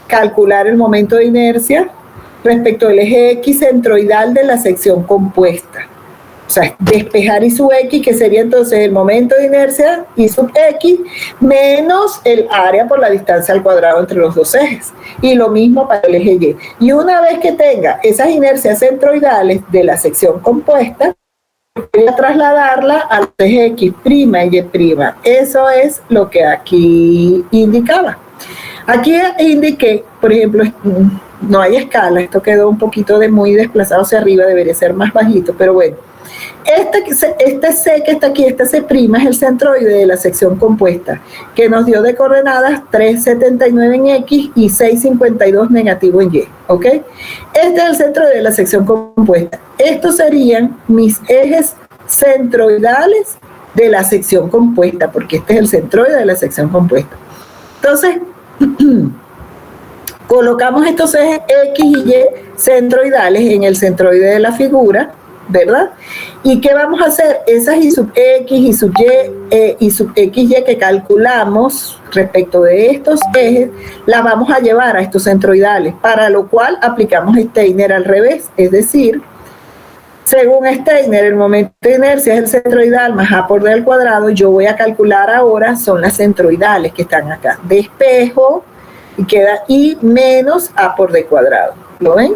calcular el momento de inercia respecto del eje X centroidal de la sección compuesta. O sea, despejar I sub X, que sería entonces el momento de inercia I sub X menos el área por la distancia al cuadrado entre los dos ejes. Y lo mismo para el eje Y. Y una vez que tenga esas inercias centroidales de la sección compuesta, voy a trasladarla al eje X' y Y'. Eso es lo que aquí indicaba. Aquí indiqué, por ejemplo, no hay escala, esto quedó un poquito muy desplazado hacia arriba, debería ser más bajito, pero bueno. Este C que está aquí, este C' es el centroide de la sección compuesta, que nos dio de coordenadas 3,79 en X y 6,52 negativo en Y, ¿ok? Este es el centroide de la sección compuesta. Estos serían mis ejes centroidales de la sección compuesta, porque este es el centroide de la sección compuesta. Entonces, colocamos estos ejes X y Y centroidales en el centroide de la figura, ¿verdad? ¿Y qué vamos a hacer? Esas I sub X, I sub Y, I sub XY que calculamos respecto de estos ejes, las vamos a llevar a estos centroidales, para lo cual aplicamos Steiner al revés, es decir, según Steiner, el momento de inercia es el centroidal más A por D al cuadrado. Yo voy a calcular ahora, son las centroidales que están acá. Despejo y queda I menos A por D cuadrado. ¿Lo ven?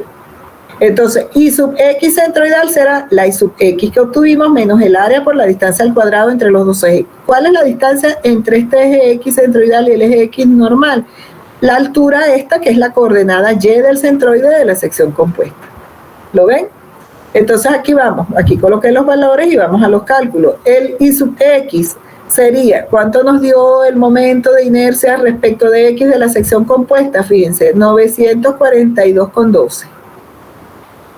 Entonces, I sub X centroidal será la I sub X que obtuvimos menos el área por la distancia al cuadrado entre los dos ejes. ¿Cuál es la distancia entre este eje X centroidal y el eje X normal? La altura esta, que es la coordenada Y del centroide de la sección compuesta. ¿Lo ven? Entonces aquí vamos, aquí coloqué los valores y vamos a los cálculos. El I sub X sería, ¿cuánto nos dio el momento de inercia respecto de X de la sección compuesta? Fíjense, 942,12.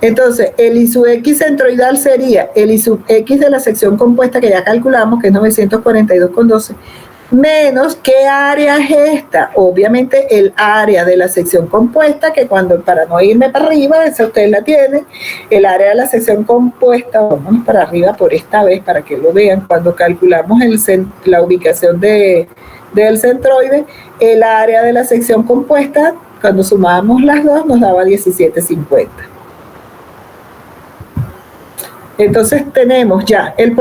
Entonces, el I sub X centroidal sería el I sub X de la sección compuesta que ya calculamos, que es 942,12, menos, ¿qué área es esta? Obviamente el área de la sección compuesta, que para no irme para arriba, esa ustedes la tienen, el área de la sección compuesta, vamos para arriba por esta vez para que lo vean, cuando calculamos la ubicación del centroide, el área de la sección compuesta, cuando sumábamos las dos, nos daba 17,50. Entonces tenemos ya el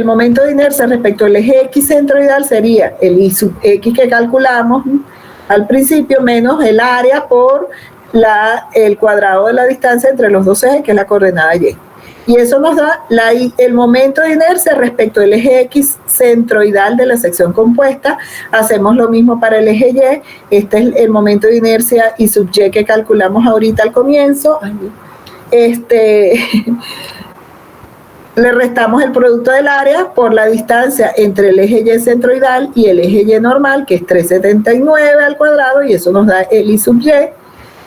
momento de inercia respecto al eje X centroidal sería el I sub X que calculamos al principio menos el área por el cuadrado de la distancia entre los dos ejes, que es la coordenada Y. Y eso nos da el momento de inercia respecto al eje X centroidal de la sección compuesta. Hacemos lo mismo para el eje Y. Este es el momento de inercia I sub Y que calculamos ahorita al comienzo. Le restamos el producto del área por la distancia entre el eje Y centroidal y el eje Y normal, que es 379 al cuadrado, y eso nos da el I sub Y.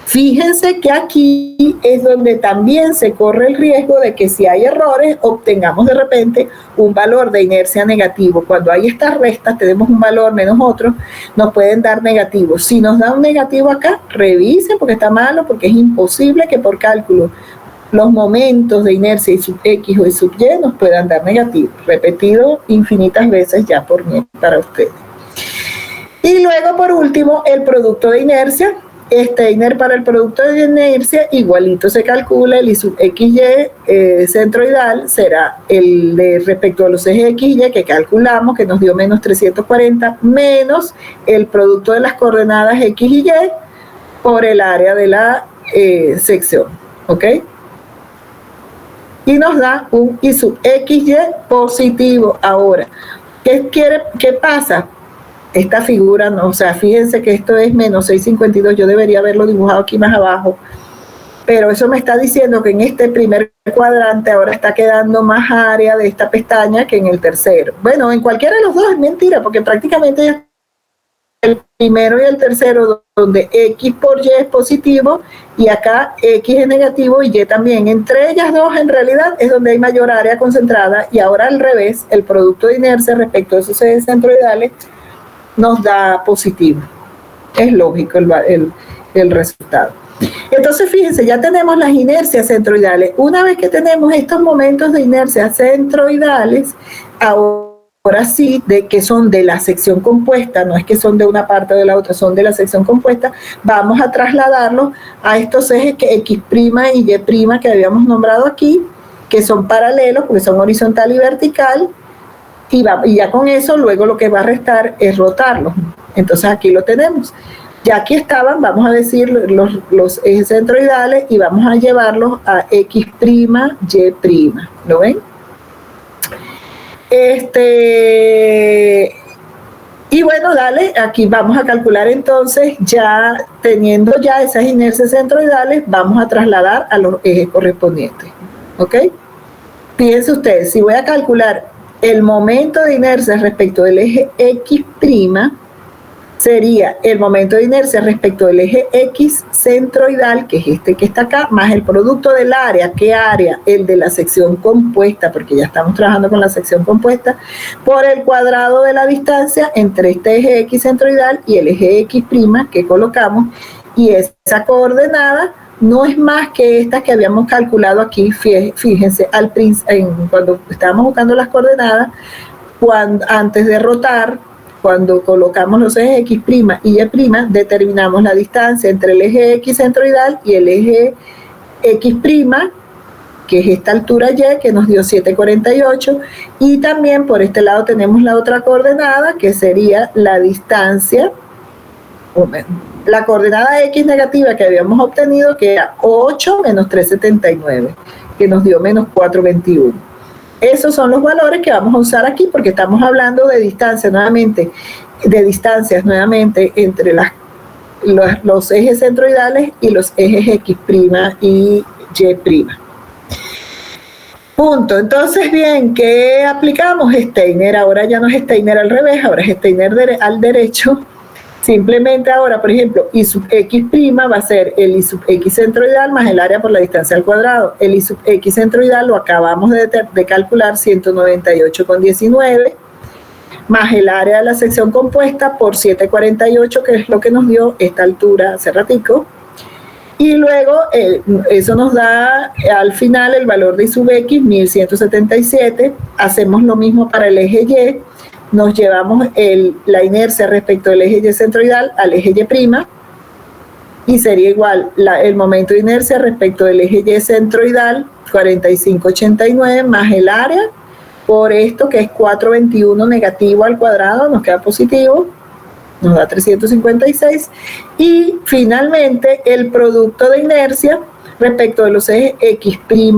Fíjense que aquí es donde también se corre el riesgo de que si hay errores, obtengamos de repente un valor de inercia negativo. Cuando hay estas restas, tenemos un valor menos otro, nos pueden dar negativos. Si nos da un negativo acá, revisen porque está malo, porque es imposible que por cálculo los momentos de inercia I sub X o I sub Y nos puedan dar negativos, repetido infinitas veces ya por mí para ustedes. Y luego, por último, el producto de inercia. Steiner para el producto de inercia igualito se calcula, el I sub XY centroidal será el de respecto a los ejes X y Y que calculamos, que nos dio menos 340, menos el producto de las coordenadas X y Y por el área de la sección, ¿ok? Y nos da un I sub XY positivo. Ahora, ¿qué pasa? Esta figura, no, o sea, fíjense que esto es menos 652, yo debería haberlo dibujado aquí más abajo, pero eso me está diciendo que en este primer cuadrante ahora está quedando más área de esta pestaña que en el tercero. Bueno, en cualquiera de los dos es mentira, porque prácticamente el primero y el tercero, donde X por Y es positivo, y acá X es negativo y Y también. Entre ellas dos, en realidad, es donde hay mayor área concentrada, y ahora al revés, el producto de inercia respecto a esos ejes centroidales nos da positivo. Es lógico el resultado. Entonces, fíjense, ya tenemos las inercias centroidales. Una vez que tenemos estos momentos de inercia centroidales, ahora sí, que son de la sección compuesta, no es que son de una parte o de la otra, son de la sección compuesta, vamos a trasladarlos a estos ejes que X' y Y' que habíamos nombrado aquí, que son paralelos porque son horizontal y vertical, y ya con eso luego lo que va a restar es rotarlos. Entonces aquí lo tenemos. Ya aquí estaban, vamos a decir, los ejes centroidales y vamos a llevarlos a X', Y'. ¿Lo ven? Y bueno, dale, aquí vamos a calcular entonces, ya teniendo ya esas inercias centroidales, vamos a trasladar a los ejes correspondientes. ¿Ok? Fíjense ustedes, si voy a calcular el momento de inercia respecto del eje X', sería el momento de inercia respecto del eje X centroidal, que es este que está acá, más el producto del área. ¿Qué área? El de la sección compuesta, porque ya estamos trabajando con la sección compuesta, por el cuadrado de la distancia entre este eje X centroidal y el eje X' que colocamos, y esa coordenada no es más que estas que habíamos calculado aquí. Fíjense, cuando estábamos buscando las coordenadas, antes de rotar, cuando colocamos los ejes X' y Y', determinamos la distancia entre el eje X centroidal y el eje X', que es esta altura Y, que nos dio 748, y también por este lado tenemos la otra coordenada, que sería la distancia la coordenada X negativa que habíamos obtenido, que era 8 menos 379, que nos dio menos 421. Esos son los valores que vamos a usar aquí porque estamos hablando de distancias nuevamente entre los ejes centroidales y los ejes X' y Y'. Punto. Entonces, bien, ¿qué aplicamos? Steiner. Ahora ya no es Steiner al revés, ahora es Steiner al derecho. Simplemente ahora, por ejemplo, I sub X' va a ser el I sub X centroidal más el área por la distancia al cuadrado. El I sub X centroidal lo acabamos de calcular, 198,19, más el área de la sección compuesta por 748, que es lo que nos dio esta altura hace ratico. Y luego eso nos da al final el valor de I sub X, 1177. Hacemos lo mismo para el eje Y. Nos llevamos la inercia respecto del eje Y centroidal al eje Y', y sería igual el momento de inercia respecto del eje Y centroidal, 45,89, más el área por esto que es 421 negativo al cuadrado, nos queda positivo, nos da 356, y finalmente el producto de inercia respecto de los ejes X' y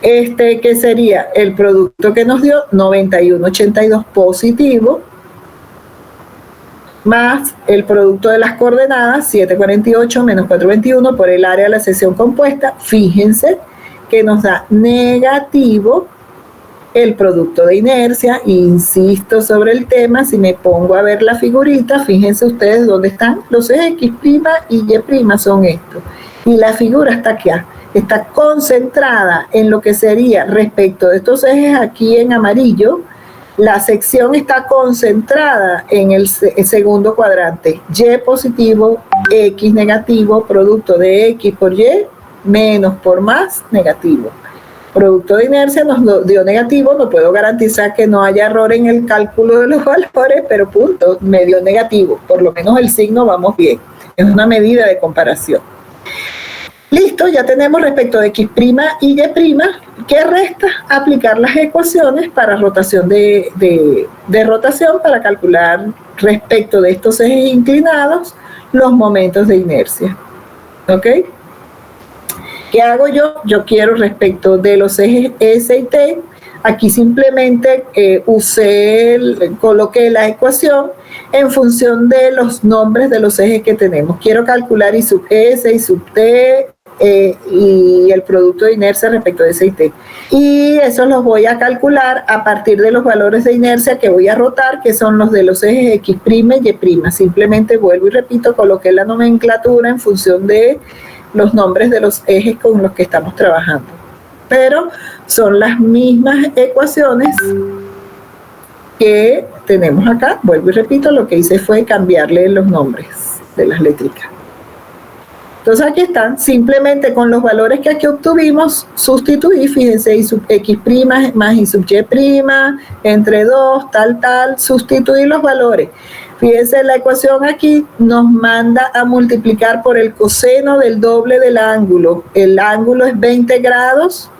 Y', que sería el producto que nos dio 91,82 positivo, más el producto de las coordenadas 748 menos 421 por el área de la sección compuesta. Fíjense que nos da negativo el producto de inercia. Insisto sobre el tema, si me pongo a ver la figurita, fíjense ustedes dónde están los ejes X' y Y' son estos, y la figura está aquí. Está concentrada en lo que sería respecto de estos ejes aquí en amarillo. La sección está concentrada en el segundo cuadrante, Y positivo, X negativo, producto de X por Y, menos por más, negativo. Producto de inercia nos dio negativo, no puedo garantizar que no haya error en el cálculo de los valores, pero punto, me dio negativo, por lo menos el signo vamos bien, es una medida de comparación. Listo, ya tenemos respecto de X' y Y'. ¿Qué resta? Aplicar las ecuaciones para rotación de rotación para calcular respecto de estos ejes inclinados los momentos de inercia. ¿Ok? ¿Qué hago yo? Yo quiero respecto de los ejes S y T. Aquí simplemente coloqué la ecuación en función de los nombres de los ejes que tenemos. Quiero calcular I sub S, I sub T, y el producto de inercia respecto de S y T. Y eso los voy a calcular a partir de los valores de inercia que voy a rotar, que son los de los ejes X' y Y'. Simplemente vuelvo y repito, coloqué la nomenclatura en función de los nombres de los ejes con los que estamos trabajando. Pero son las mismas ecuaciones que tenemos acá. Vuelvo y repito, lo que hice fue cambiarle los nombres de las letricas. Entonces aquí están, simplemente con los valores que aquí obtuvimos, sustituí, fíjense, I sub X' más I sub Y', entre 2, tal, sustituí los valores. Fíjense, la ecuación aquí nos manda a multiplicar por el coseno del doble del ángulo. El ángulo es 20 grados,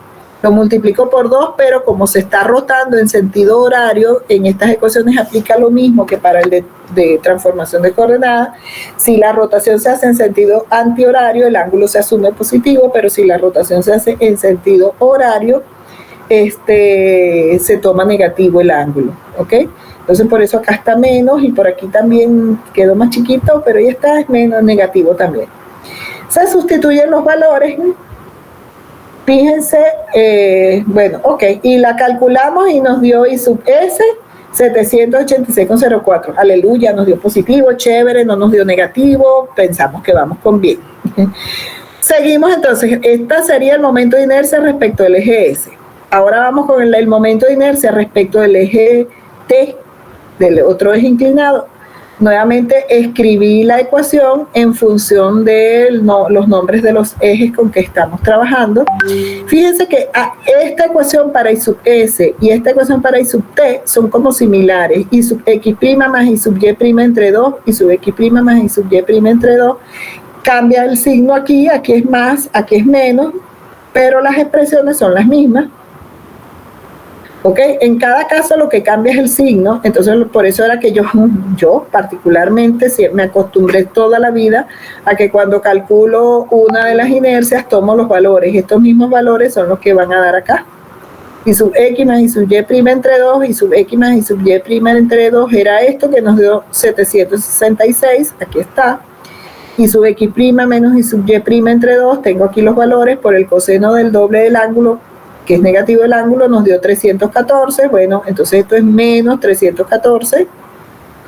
lo multiplico por 2, pero como se está rotando en sentido horario, en estas ecuaciones aplica lo mismo que para el de transformación de coordenadas. Si la rotación se hace en sentido antihorario, el ángulo se asume positivo, pero si la rotación se hace en sentido horario, se toma negativo el ángulo, ¿ok? Entonces por eso acá está menos y por aquí también quedó más chiquito, pero ya está, es menos, negativo también. Se sustituyen los valores, ¿no? Fíjense, bueno, ok, y la calculamos y nos dio I sub S 786,04. Aleluya, nos dio positivo, chévere, no nos dio negativo, pensamos que vamos con bien. Seguimos entonces, este sería el momento de inercia respecto del eje S. Ahora vamos con el momento de inercia respecto del eje T, del otro eje inclinado. Nuevamente escribí la ecuación en función de los nombres de los ejes con que estamos trabajando. Fíjense que esta ecuación para I sub S y esta ecuación para I sub T son como similares. I sub X' más I sub Y' entre 2, I sub X' más I sub Y' entre 2. Cambia el signo aquí es más, aquí es menos, pero las expresiones son las mismas. ¿Ok? En cada caso lo que cambia es el signo, entonces por eso era que yo particularmente me acostumbré toda la vida a que cuando calculo una de las inercias tomo los valores, estos mismos valores son los que van a dar acá. Y sub X más y sub Y prima entre 2 y sub X más y sub Y prima entre 2 era esto que nos dio 766, aquí está. Y sub X prima menos y sub Y prima entre 2, tengo aquí los valores por el coseno del doble del ángulo, que es negativo el ángulo, nos dio 314, bueno, entonces esto es menos 314,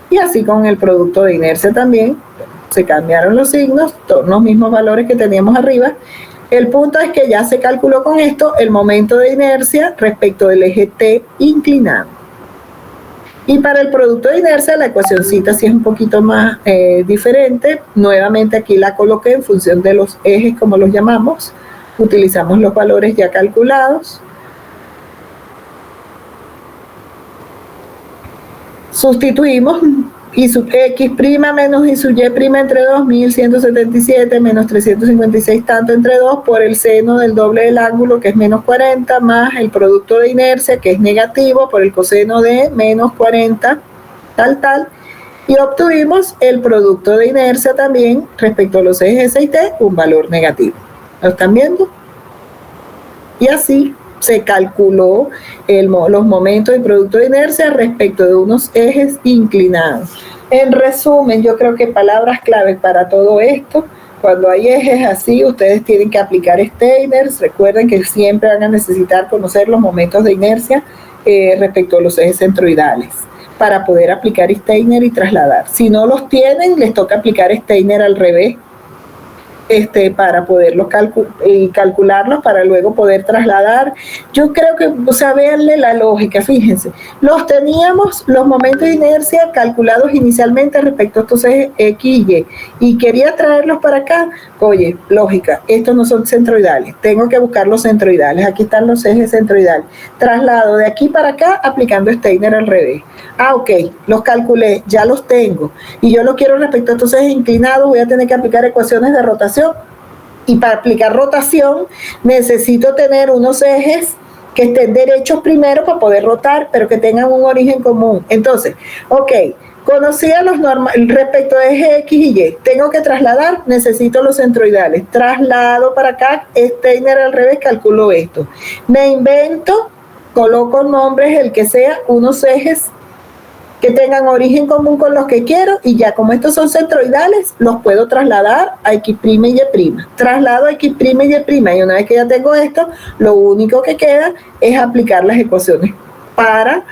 y así con el producto de inercia también, se cambiaron los signos, todos los mismos valores que teníamos arriba. El punto es que ya se calculó con esto el momento de inercia respecto del eje T inclinado. Y para el producto de inercia la ecuacioncita sí es un poquito más diferente, nuevamente aquí la coloqué en función de los ejes como los llamamos, utilizamos los valores ya calculados. Sustituimos y sub X prima menos y sub Y prima entre 2, 1177 menos 356 tanto entre 2 por el seno del doble del ángulo que es menos 40 más el producto de inercia que es negativo por el coseno de menos 40 tal y obtuvimos el producto de inercia también respecto a los ejes S y T, un valor negativo. ¿Lo están viendo? Y así se calculó los momentos de producto de inercia respecto de unos ejes inclinados. En resumen, yo creo que palabras claves para todo esto, cuando hay ejes así, ustedes tienen que aplicar Steiners. Recuerden que siempre van a necesitar conocer los momentos de inercia respecto a los ejes centroidales para poder aplicar Steiner y trasladar. Si no los tienen, les toca aplicar Steiner al revés, para poderlos calcularlos, para luego poder trasladar. Yo creo que, o sea, véanle la lógica, fíjense. Los teníamos, los momentos de inercia calculados inicialmente respecto a estos ejes X y Y, y quería traerlos para acá. Oye, lógica, estos no son centroidales, tengo que buscar los centroidales, aquí están los ejes centroidales. Traslado de aquí para acá aplicando Steiner al revés. Ah, ok, los calculé, ya los tengo, y yo lo quiero respecto a estos ejes inclinados, voy a tener que aplicar ecuaciones de rotación. Y para aplicar rotación necesito tener unos ejes que estén derechos primero para poder rotar, pero que tengan un origen común. Entonces, ok, conocía los respecto a eje X y Y, tengo que trasladar, necesito los centroidales, traslado para acá, Steiner al revés, calculo esto. Me invento, coloco nombres, el que sea, unos ejes que tengan origen común con los que quiero, y ya como estos son centroidales, los puedo trasladar a X' y Y'. Traslado a X' y Y', y una vez que ya tengo esto, lo único que queda es aplicar las ecuaciones para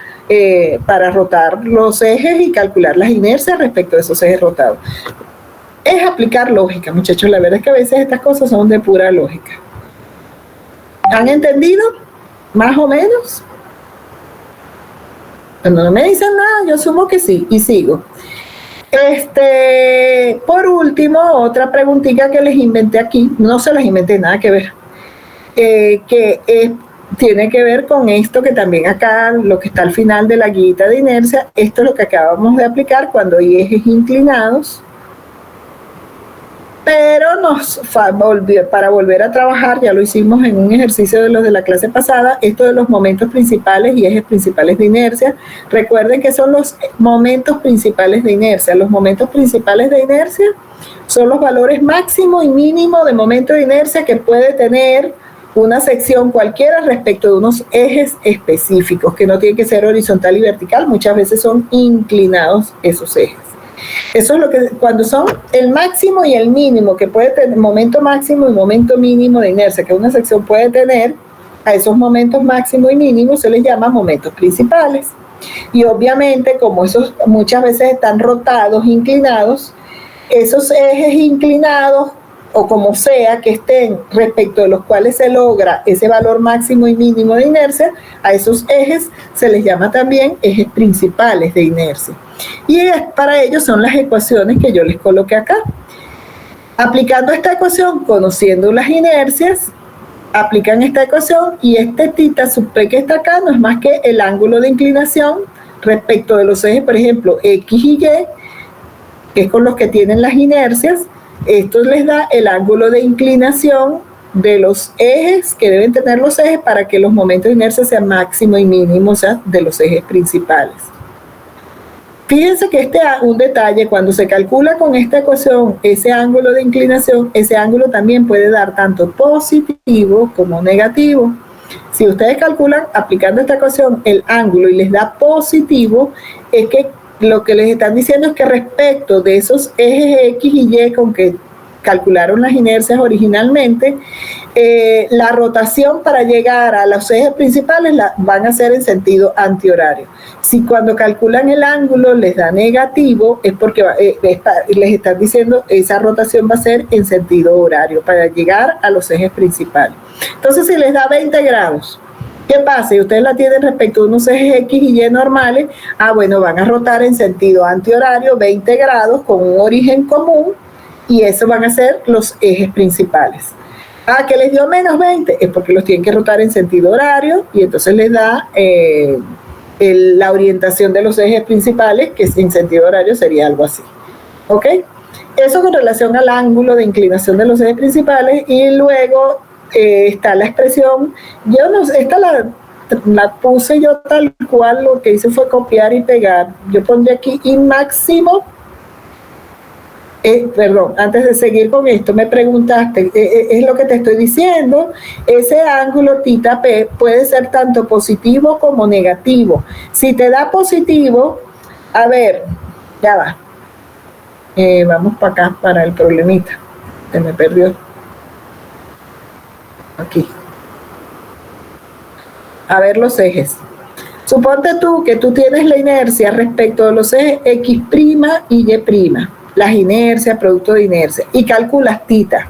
rotar los ejes y calcular las inercias respecto a esos ejes rotados. Es aplicar lógica, muchachos, la verdad es que a veces estas cosas son de pura lógica. ¿Han entendido? Más o menos. Cuando no me dicen nada, yo asumo que sí, y sigo. Por último, otra preguntita que les inventé aquí, no se las inventé, nada que ver, tiene que ver con esto que también acá, lo que está al final de la guita de inercia, esto es lo que acabamos de aplicar cuando hay ejes inclinados, pero para volver a trabajar, ya lo hicimos en un ejercicio de los de la clase pasada, esto de los momentos principales y ejes principales de inercia. Recuerden que son los momentos principales de inercia. Los momentos principales de inercia son los valores máximo y mínimo de momento de inercia que puede tener una sección cualquiera respecto de unos ejes específicos, que no tienen que ser horizontal y vertical, muchas veces son inclinados esos ejes. Eso es lo que, cuando son el máximo y el mínimo que puede tener, momento máximo y momento mínimo de inercia que una sección puede tener, a esos momentos máximo y mínimo se les llama momentos principales. Y obviamente, como esos muchas veces están rotados, inclinados, esos ejes inclinados, o como sea que estén respecto de los cuales se logra ese valor máximo y mínimo de inercia, a esos ejes se les llama también ejes principales de inercia. Y para ello son las ecuaciones que yo les coloqué acá. Aplicando esta ecuación, conociendo las inercias, aplican esta ecuación y este tita sub p que está acá no es más que el ángulo de inclinación respecto de los ejes, por ejemplo, X y Y, que es con los que tienen las inercias. Esto les da el ángulo de inclinación de los ejes que deben tener los ejes para que los momentos de inercia sean máximo y mínimo, o sea, de los ejes principales. Fíjense que un detalle, cuando se calcula con esta ecuación ese ángulo de inclinación, ese ángulo también puede dar tanto positivo como negativo. Si ustedes calculan aplicando esta ecuación el ángulo y les da positivo, es que lo que les están diciendo es que respecto de esos ejes X y Y con que calcularon las inercias originalmente, la rotación para llegar a los ejes principales van a ser en sentido antihorario. Si cuando calculan el ángulo les da negativo, es porque les están diciendo esa rotación va a ser en sentido horario para llegar a los ejes principales. Entonces, si les da 20 grados, ¿qué pasa? Y ustedes la tienen respecto a unos ejes X y Y normales, bueno, van a rotar en sentido antihorario 20 grados con un origen común, y eso van a ser los ejes principales. Que les dio menos 20, es porque los tienen que rotar en sentido horario, y entonces les da la orientación de los ejes principales, que en sentido horario sería algo así. ¿Ok? Eso con relación al ángulo de inclinación de los ejes principales, y luego está la expresión, yo no sé, esta la puse yo tal cual, lo que hice fue copiar y pegar. Yo pondré aquí I máximo. Perdón, antes de seguir con esto, me preguntaste, es lo que te estoy diciendo, ese ángulo θ P puede ser tanto positivo como negativo. Si te da positivo, a ver, ya va, vamos para acá, para el problemita, se me perdió, aquí, a ver los ejes. Suponte tú que tú tienes la inercia respecto de los ejes X' y Y', las inercias, producto de inercia, y calculas θ.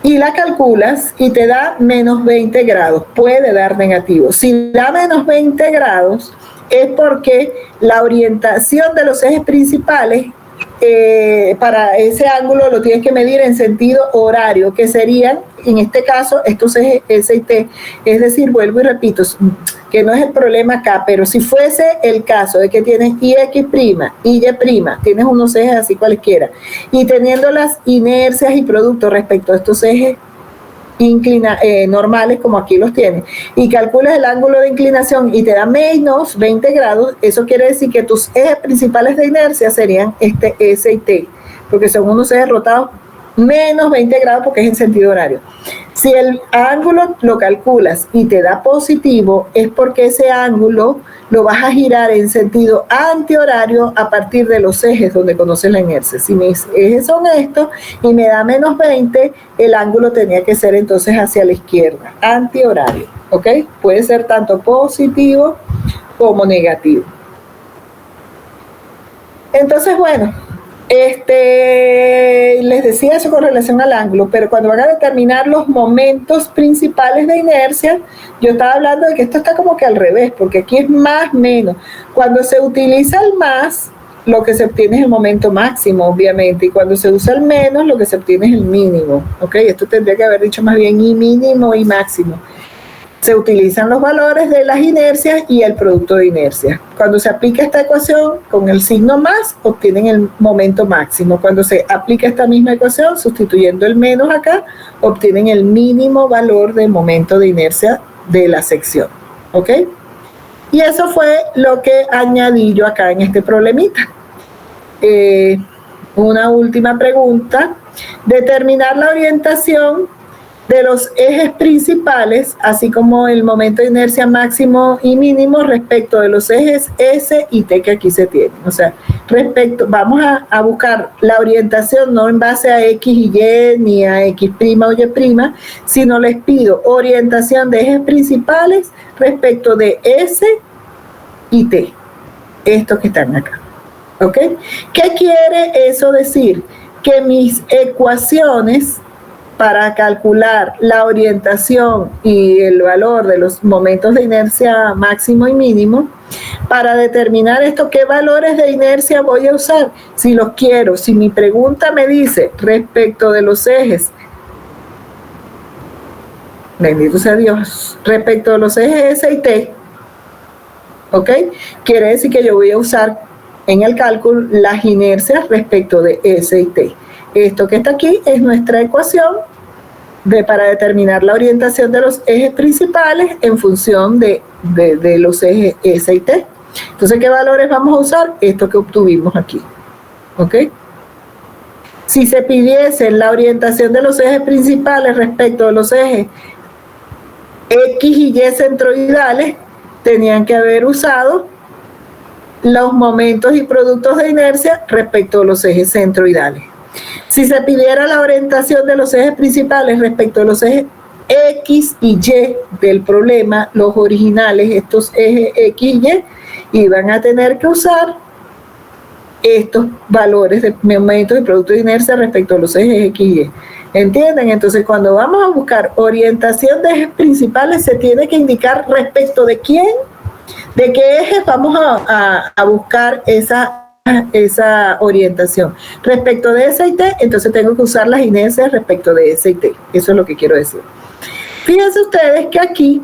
Y la calculas y te da menos 20 grados, puede dar negativo. Si da menos 20 grados es porque la orientación de los ejes principales para ese ángulo lo tienes que medir en sentido horario, que serían, en este caso, estos ejes S y T. Es decir, vuelvo y repito, que no es el problema acá, pero si fuese el caso de que tienes IX', Y', tienes unos ejes así cualquiera, y teniendo las inercias y productos respecto a estos ejes normales, como aquí los tienes, y calculas el ángulo de inclinación y te da menos 20 grados, eso quiere decir que tus ejes principales de inercia serían este S y T, porque son unos ejes rotados menos 20 grados porque es en sentido horario. Si el ángulo lo calculas y te da positivo, es porque ese ángulo lo vas a girar en sentido antihorario a partir de los ejes donde conoces la inercia. Si mis ejes son estos y me da menos 20, el ángulo tenía que ser entonces hacia la izquierda, antihorario, ¿ok? Puede ser tanto positivo como negativo. Entonces, bueno, les decía eso con relación al ángulo, pero cuando van a determinar los momentos principales de inercia, yo estaba hablando de que esto está como que al revés, porque aquí es más, menos. Cuando se utiliza el más, lo que se obtiene es el momento máximo, obviamente, y cuando se usa el menos, lo que se obtiene es el mínimo, ¿ok? Esto tendría que haber dicho más bien y mínimo y máximo. Se utilizan los valores de las inercias y el producto de inercia. Cuando se aplica esta ecuación con el signo más, obtienen el momento máximo. Cuando se aplica esta misma ecuación, sustituyendo el menos acá, obtienen el mínimo valor del momento de inercia de la sección. ¿Ok? Y eso fue lo que añadí yo acá en este problemita. Una última pregunta. Determinar la orientación de los ejes principales, así como el momento de inercia máximo y mínimo respecto de los ejes S y T que aquí se tienen. O sea, vamos a buscar la orientación no en base a X y Y, ni a X' o Y', sino les pido orientación de ejes principales respecto de S y T, estos que están acá. ¿Ok? ¿Qué quiere eso decir? Que mis ecuaciones para calcular la orientación y el valor de los momentos de inercia máximo y mínimo, para determinar esto, ¿qué valores de inercia voy a usar? Si los quiero, si mi pregunta me dice respecto de los ejes, bendito sea Dios, respecto de los ejes S y T, ¿ok? Quiere decir que yo voy a usar en el cálculo las inercias respecto de S y T. Esto que está aquí es nuestra ecuación para determinar la orientación de los ejes principales en función de los ejes S y T. Entonces, ¿qué valores vamos a usar? Esto que obtuvimos aquí. ¿Ok? Si se pidiese la orientación de los ejes principales respecto de los ejes X y Y centroidales, tenían que haber usado los momentos y productos de inercia respecto a los ejes centroidales. Si se pidiera la orientación de los ejes principales respecto a los ejes X y Y del problema, los originales, estos ejes X y Y, iban a tener que usar estos valores de momentos y productos de inercia respecto a los ejes X y Y. ¿Entienden? Entonces, cuando vamos a buscar orientación de ejes principales, se tiene que indicar respecto de quién, de qué ejes vamos a buscar esa orientación. Respecto de S y T, entonces tengo que usar las inercias respecto de S y T. Eso es lo que quiero decir. Fíjense ustedes que aquí,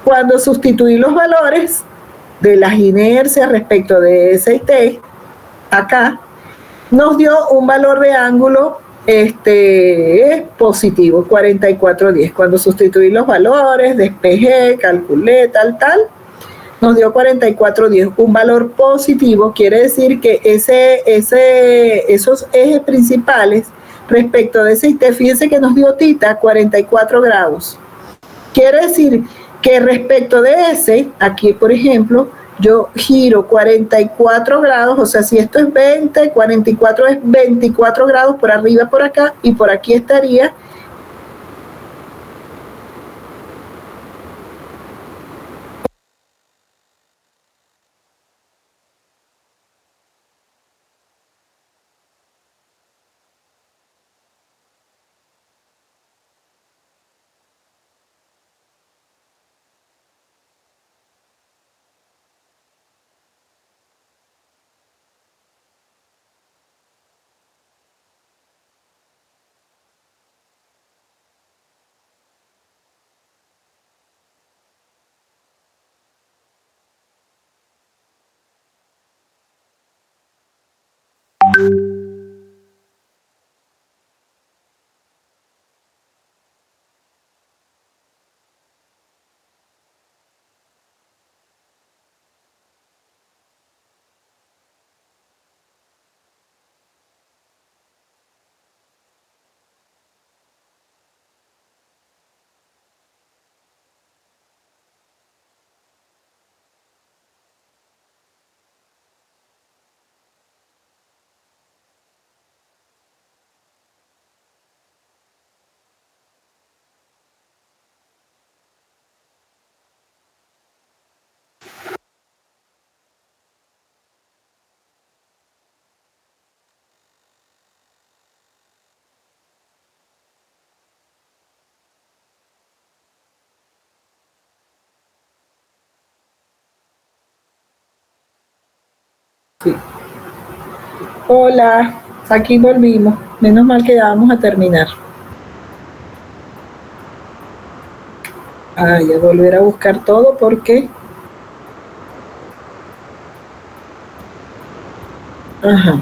cuando sustituí los valores de las inercias respecto de S y T, acá, nos dio un valor de ángulo positivo, 4410. Cuando sustituí los valores, despejé, calculé, tal, nos dio 4410, un valor positivo. Quiere decir que esos ejes principales respecto de ese T, fíjense que nos dio tita 44 grados. Quiere decir que respecto de ese, aquí por ejemplo, yo giro 44 grados, o sea, si esto es 20, 44 es 24 grados por arriba, por acá, y por aquí estaría sí. Hola, aquí volvimos. Menos mal que ya vamos a terminar. A volver a buscar todo porque... Ajá.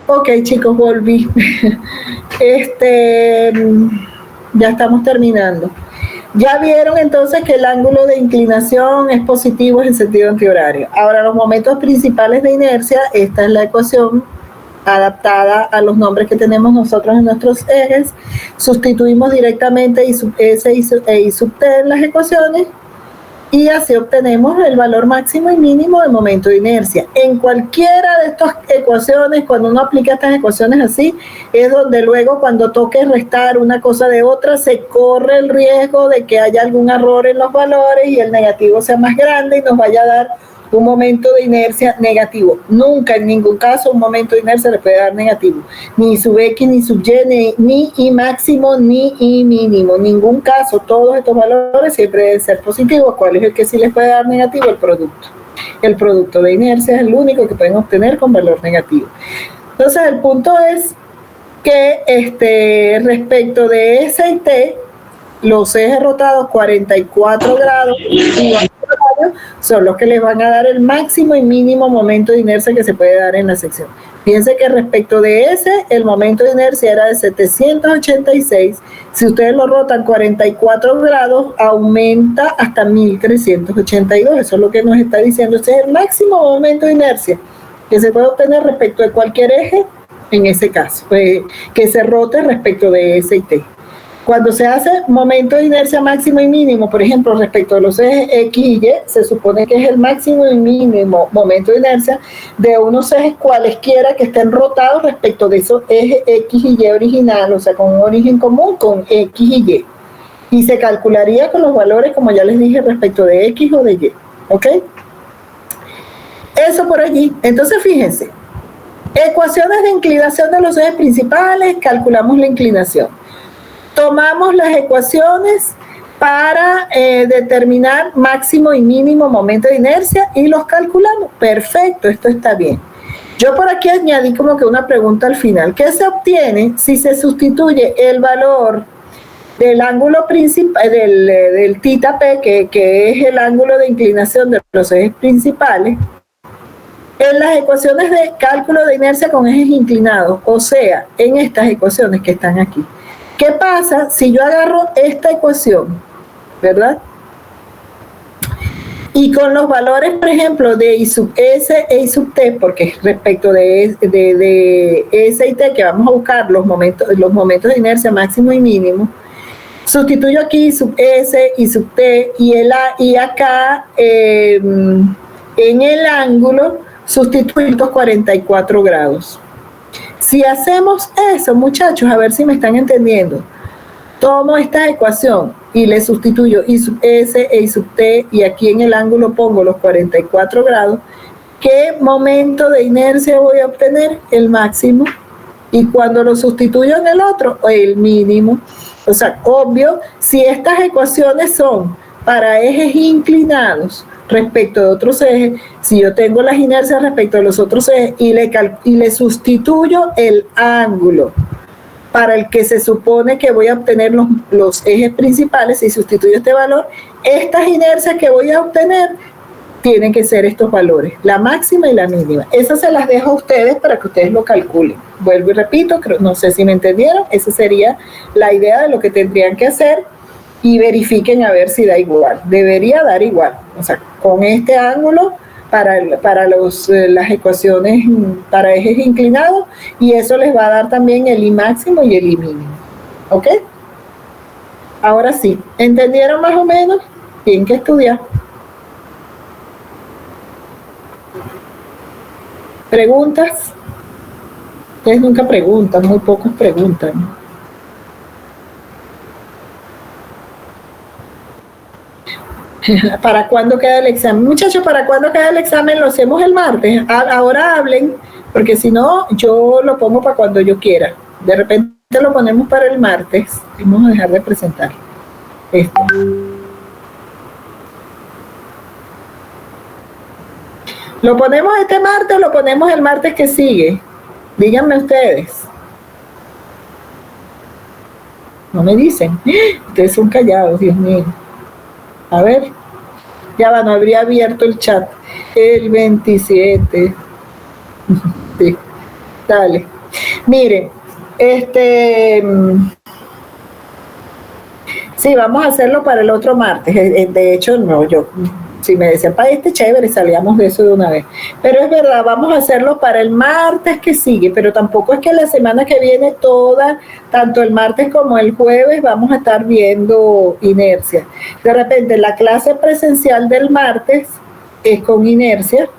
Ok, chicos, volví. Ya estamos terminando. Ya vieron entonces que el ángulo de inclinación es positivo en sentido antihorario. Ahora, los momentos principales de inercia, esta es la ecuación adaptada a los nombres que tenemos nosotros en nuestros ejes. Sustituimos directamente S y sub T en las ecuaciones y así obtenemos el valor máximo y mínimo del momento de inercia. En cualquiera de estas ecuaciones, cuando uno aplica estas ecuaciones así, es donde luego cuando toque restar una cosa de otra, se corre el riesgo de que haya algún error en los valores y el negativo sea más grande y nos vaya a dar un momento de inercia negativo. Nunca, en ningún caso, un momento de inercia le puede dar negativo. Ni sub X, ni sub Y, ni I máximo, ni I mínimo. Ningún caso, todos estos valores siempre deben ser positivos. ¿Cuál es el que sí les puede dar negativo? El producto. El producto de inercia es el único que pueden obtener con valor negativo. Entonces el punto es que respecto de S y T, los ejes rotados 44 grados son los que les van a dar el máximo y mínimo momento de inercia que se puede dar en la sección. Piense que respecto de S, el momento de inercia era de 786. Si ustedes lo rotan 44 grados, aumenta hasta 1382. Eso es lo que nos está diciendo. Ese es el máximo momento de inercia que se puede obtener respecto de cualquier eje, en ese caso, que se rote respecto de S y T. Cuando se hace momento de inercia máximo y mínimo, por ejemplo, respecto a los ejes X y Y, se supone que es el máximo y mínimo momento de inercia de unos ejes cualesquiera que estén rotados respecto de esos ejes X y Y original, o sea, con un origen común con X y Y. Y se calcularía con los valores, como ya les dije, respecto de X o de Y. ¿Ok? Eso por allí. Entonces, fíjense. Ecuaciones de inclinación de los ejes principales, calculamos la inclinación. Tomamos las ecuaciones para determinar máximo y mínimo momento de inercia y los calculamos. Perfecto, esto está bien. Yo por aquí añadí como que una pregunta al final. ¿Qué se obtiene si se sustituye el valor del ángulo principal, del θ P, que es el ángulo de inclinación de los ejes principales, en las ecuaciones de cálculo de inercia con ejes inclinados? O sea, en estas ecuaciones que están aquí. ¿Qué pasa si yo agarro esta ecuación, verdad? Y con los valores, por ejemplo, de I sub S e I sub T, porque respecto de S y T, que vamos a buscar los momentos de inercia máximo y mínimo, sustituyo aquí I sub S, I sub T, y acá en el ángulo sustituyo estos 44 grados. Si hacemos eso, muchachos, a ver si me están entendiendo. Tomo esta ecuación y le sustituyo I sub S e I sub T, y aquí en el ángulo pongo los 44 grados. ¿Qué momento de inercia voy a obtener? El máximo. Y cuando lo sustituyo en el otro, el mínimo. O sea, obvio, si estas ecuaciones son para ejes inclinados respecto de otros ejes, si yo tengo las inercias respecto a los otros ejes y le sustituyo el ángulo para el que se supone que voy a obtener los ejes principales, y sustituyo este valor, estas inercias que voy a obtener tienen que ser estos valores, la máxima y la mínima. Esas se las dejo a ustedes para que ustedes lo calculen. Vuelvo y repito, no sé si me entendieron, esa sería la idea de lo que tendrían que hacer, y verifiquen a ver si da igual. Debería dar igual. O sea, con este ángulo para las ecuaciones para ejes inclinados, y eso les va a dar también el I máximo y el I mínimo. ¿Ok? Ahora sí, ¿entendieron más o menos? Tienen que estudiar. ¿Preguntas? Ustedes nunca preguntan, muy pocos preguntan. ¿Para cuándo queda el examen? Muchachos, ¿para cuándo queda el examen? Lo hacemos el martes. Ahora hablen, porque si no, yo lo pongo para cuando yo quiera. De repente lo ponemos para el martes. Vamos a dejar de presentar esto. ¿Lo ponemos este martes o lo ponemos el martes que sigue? Díganme ustedes. No me dicen. Ustedes son callados, Dios mío. A ver, ya va, no habría abierto el chat. El 27. Sí, dale. Miren, sí, vamos a hacerlo para el otro martes. De hecho, no, si me decían para chévere, salíamos de eso de una vez. Pero es verdad, vamos a hacerlo para el martes que sigue, pero tampoco es que la semana que viene toda, tanto el martes como el jueves, vamos a estar viendo inercia. De repente, la clase presencial del martes es con inercia,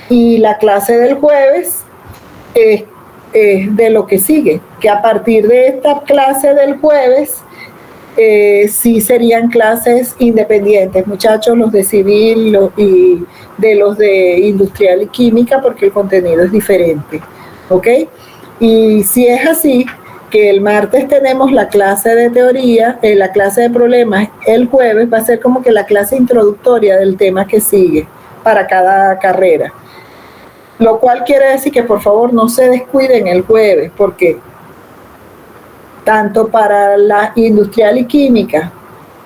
y la clase del jueves es de lo que sigue, que a partir de esta clase del jueves, sí serían clases independientes, muchachos, los de civil y de los de industrial y química, porque el contenido es diferente, ¿ok? Y si es así, que el martes tenemos la clase de teoría, la clase de problemas, el jueves va a ser como que la clase introductoria del tema que sigue para cada carrera. Lo cual quiere decir que por favor no se descuiden el jueves, porque tanto para la industrial y química,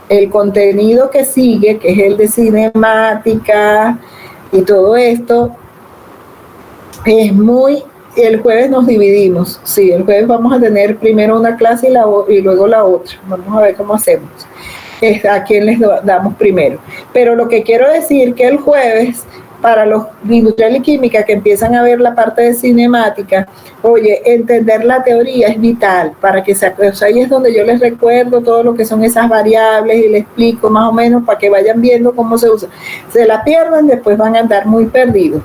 el contenido que sigue, que es el de cinemática y todo esto, es muy... El jueves nos dividimos, sí, el jueves vamos a tener primero una clase y luego la otra. Vamos a ver cómo hacemos, a quién les damos primero. Pero lo que quiero decir que el jueves, para los industrial y química que empiezan a ver la parte de cinemática, oye, entender la teoría es vital para que se... O sea, ahí es donde yo les recuerdo todo lo que son esas variables y les explico más o menos para que vayan viendo cómo se usa. Se la pierden, después van a andar muy perdidos.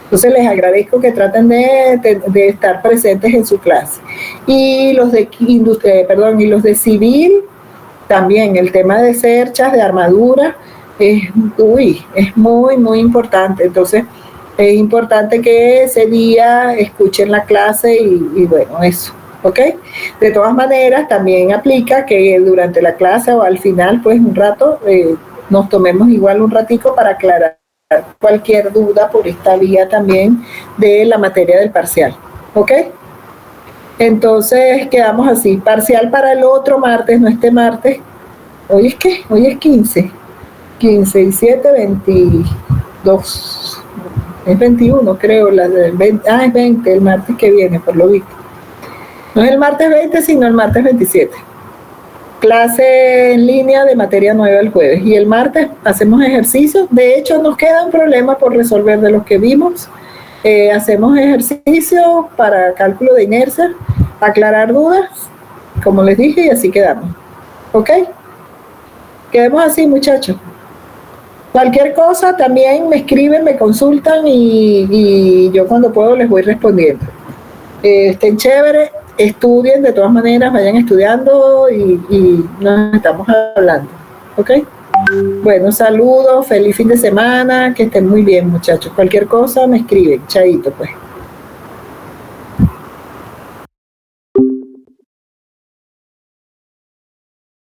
Entonces les agradezco que traten de estar presentes en su clase. Y los de y los de civil, también el tema de cerchas, de armadura, es muy, muy importante. Entonces es importante que ese día escuchen la clase y bueno, eso. ¿Ok? De todas maneras, también aplica que durante la clase o al final, pues un rato, nos tomemos igual un ratico para aclarar cualquier duda por esta vía también de la materia del parcial. ¿Ok? Entonces quedamos así. Parcial para el otro martes, no este martes. ¿Hoy es qué? Hoy es 15. 15 y 7, 22. Es 21, creo. Es 20 el martes que viene, por lo visto. No es el martes 20, sino el martes 27. Clase en línea de materia nueva el jueves. Y el martes hacemos ejercicios. De hecho, nos queda un problema por resolver de los que vimos. Hacemos ejercicios para cálculo de inercia, aclarar dudas, como les dije, y así quedamos. ¿Ok? Quedemos así, muchachos. Cualquier cosa también me escriben, me consultan y yo cuando puedo les voy respondiendo. Estén chéveres, estudien de todas maneras, vayan estudiando y nos estamos hablando. ¿Ok? Bueno, saludos, feliz fin de semana, que estén muy bien, muchachos. Cualquier cosa me escriben, chaito pues.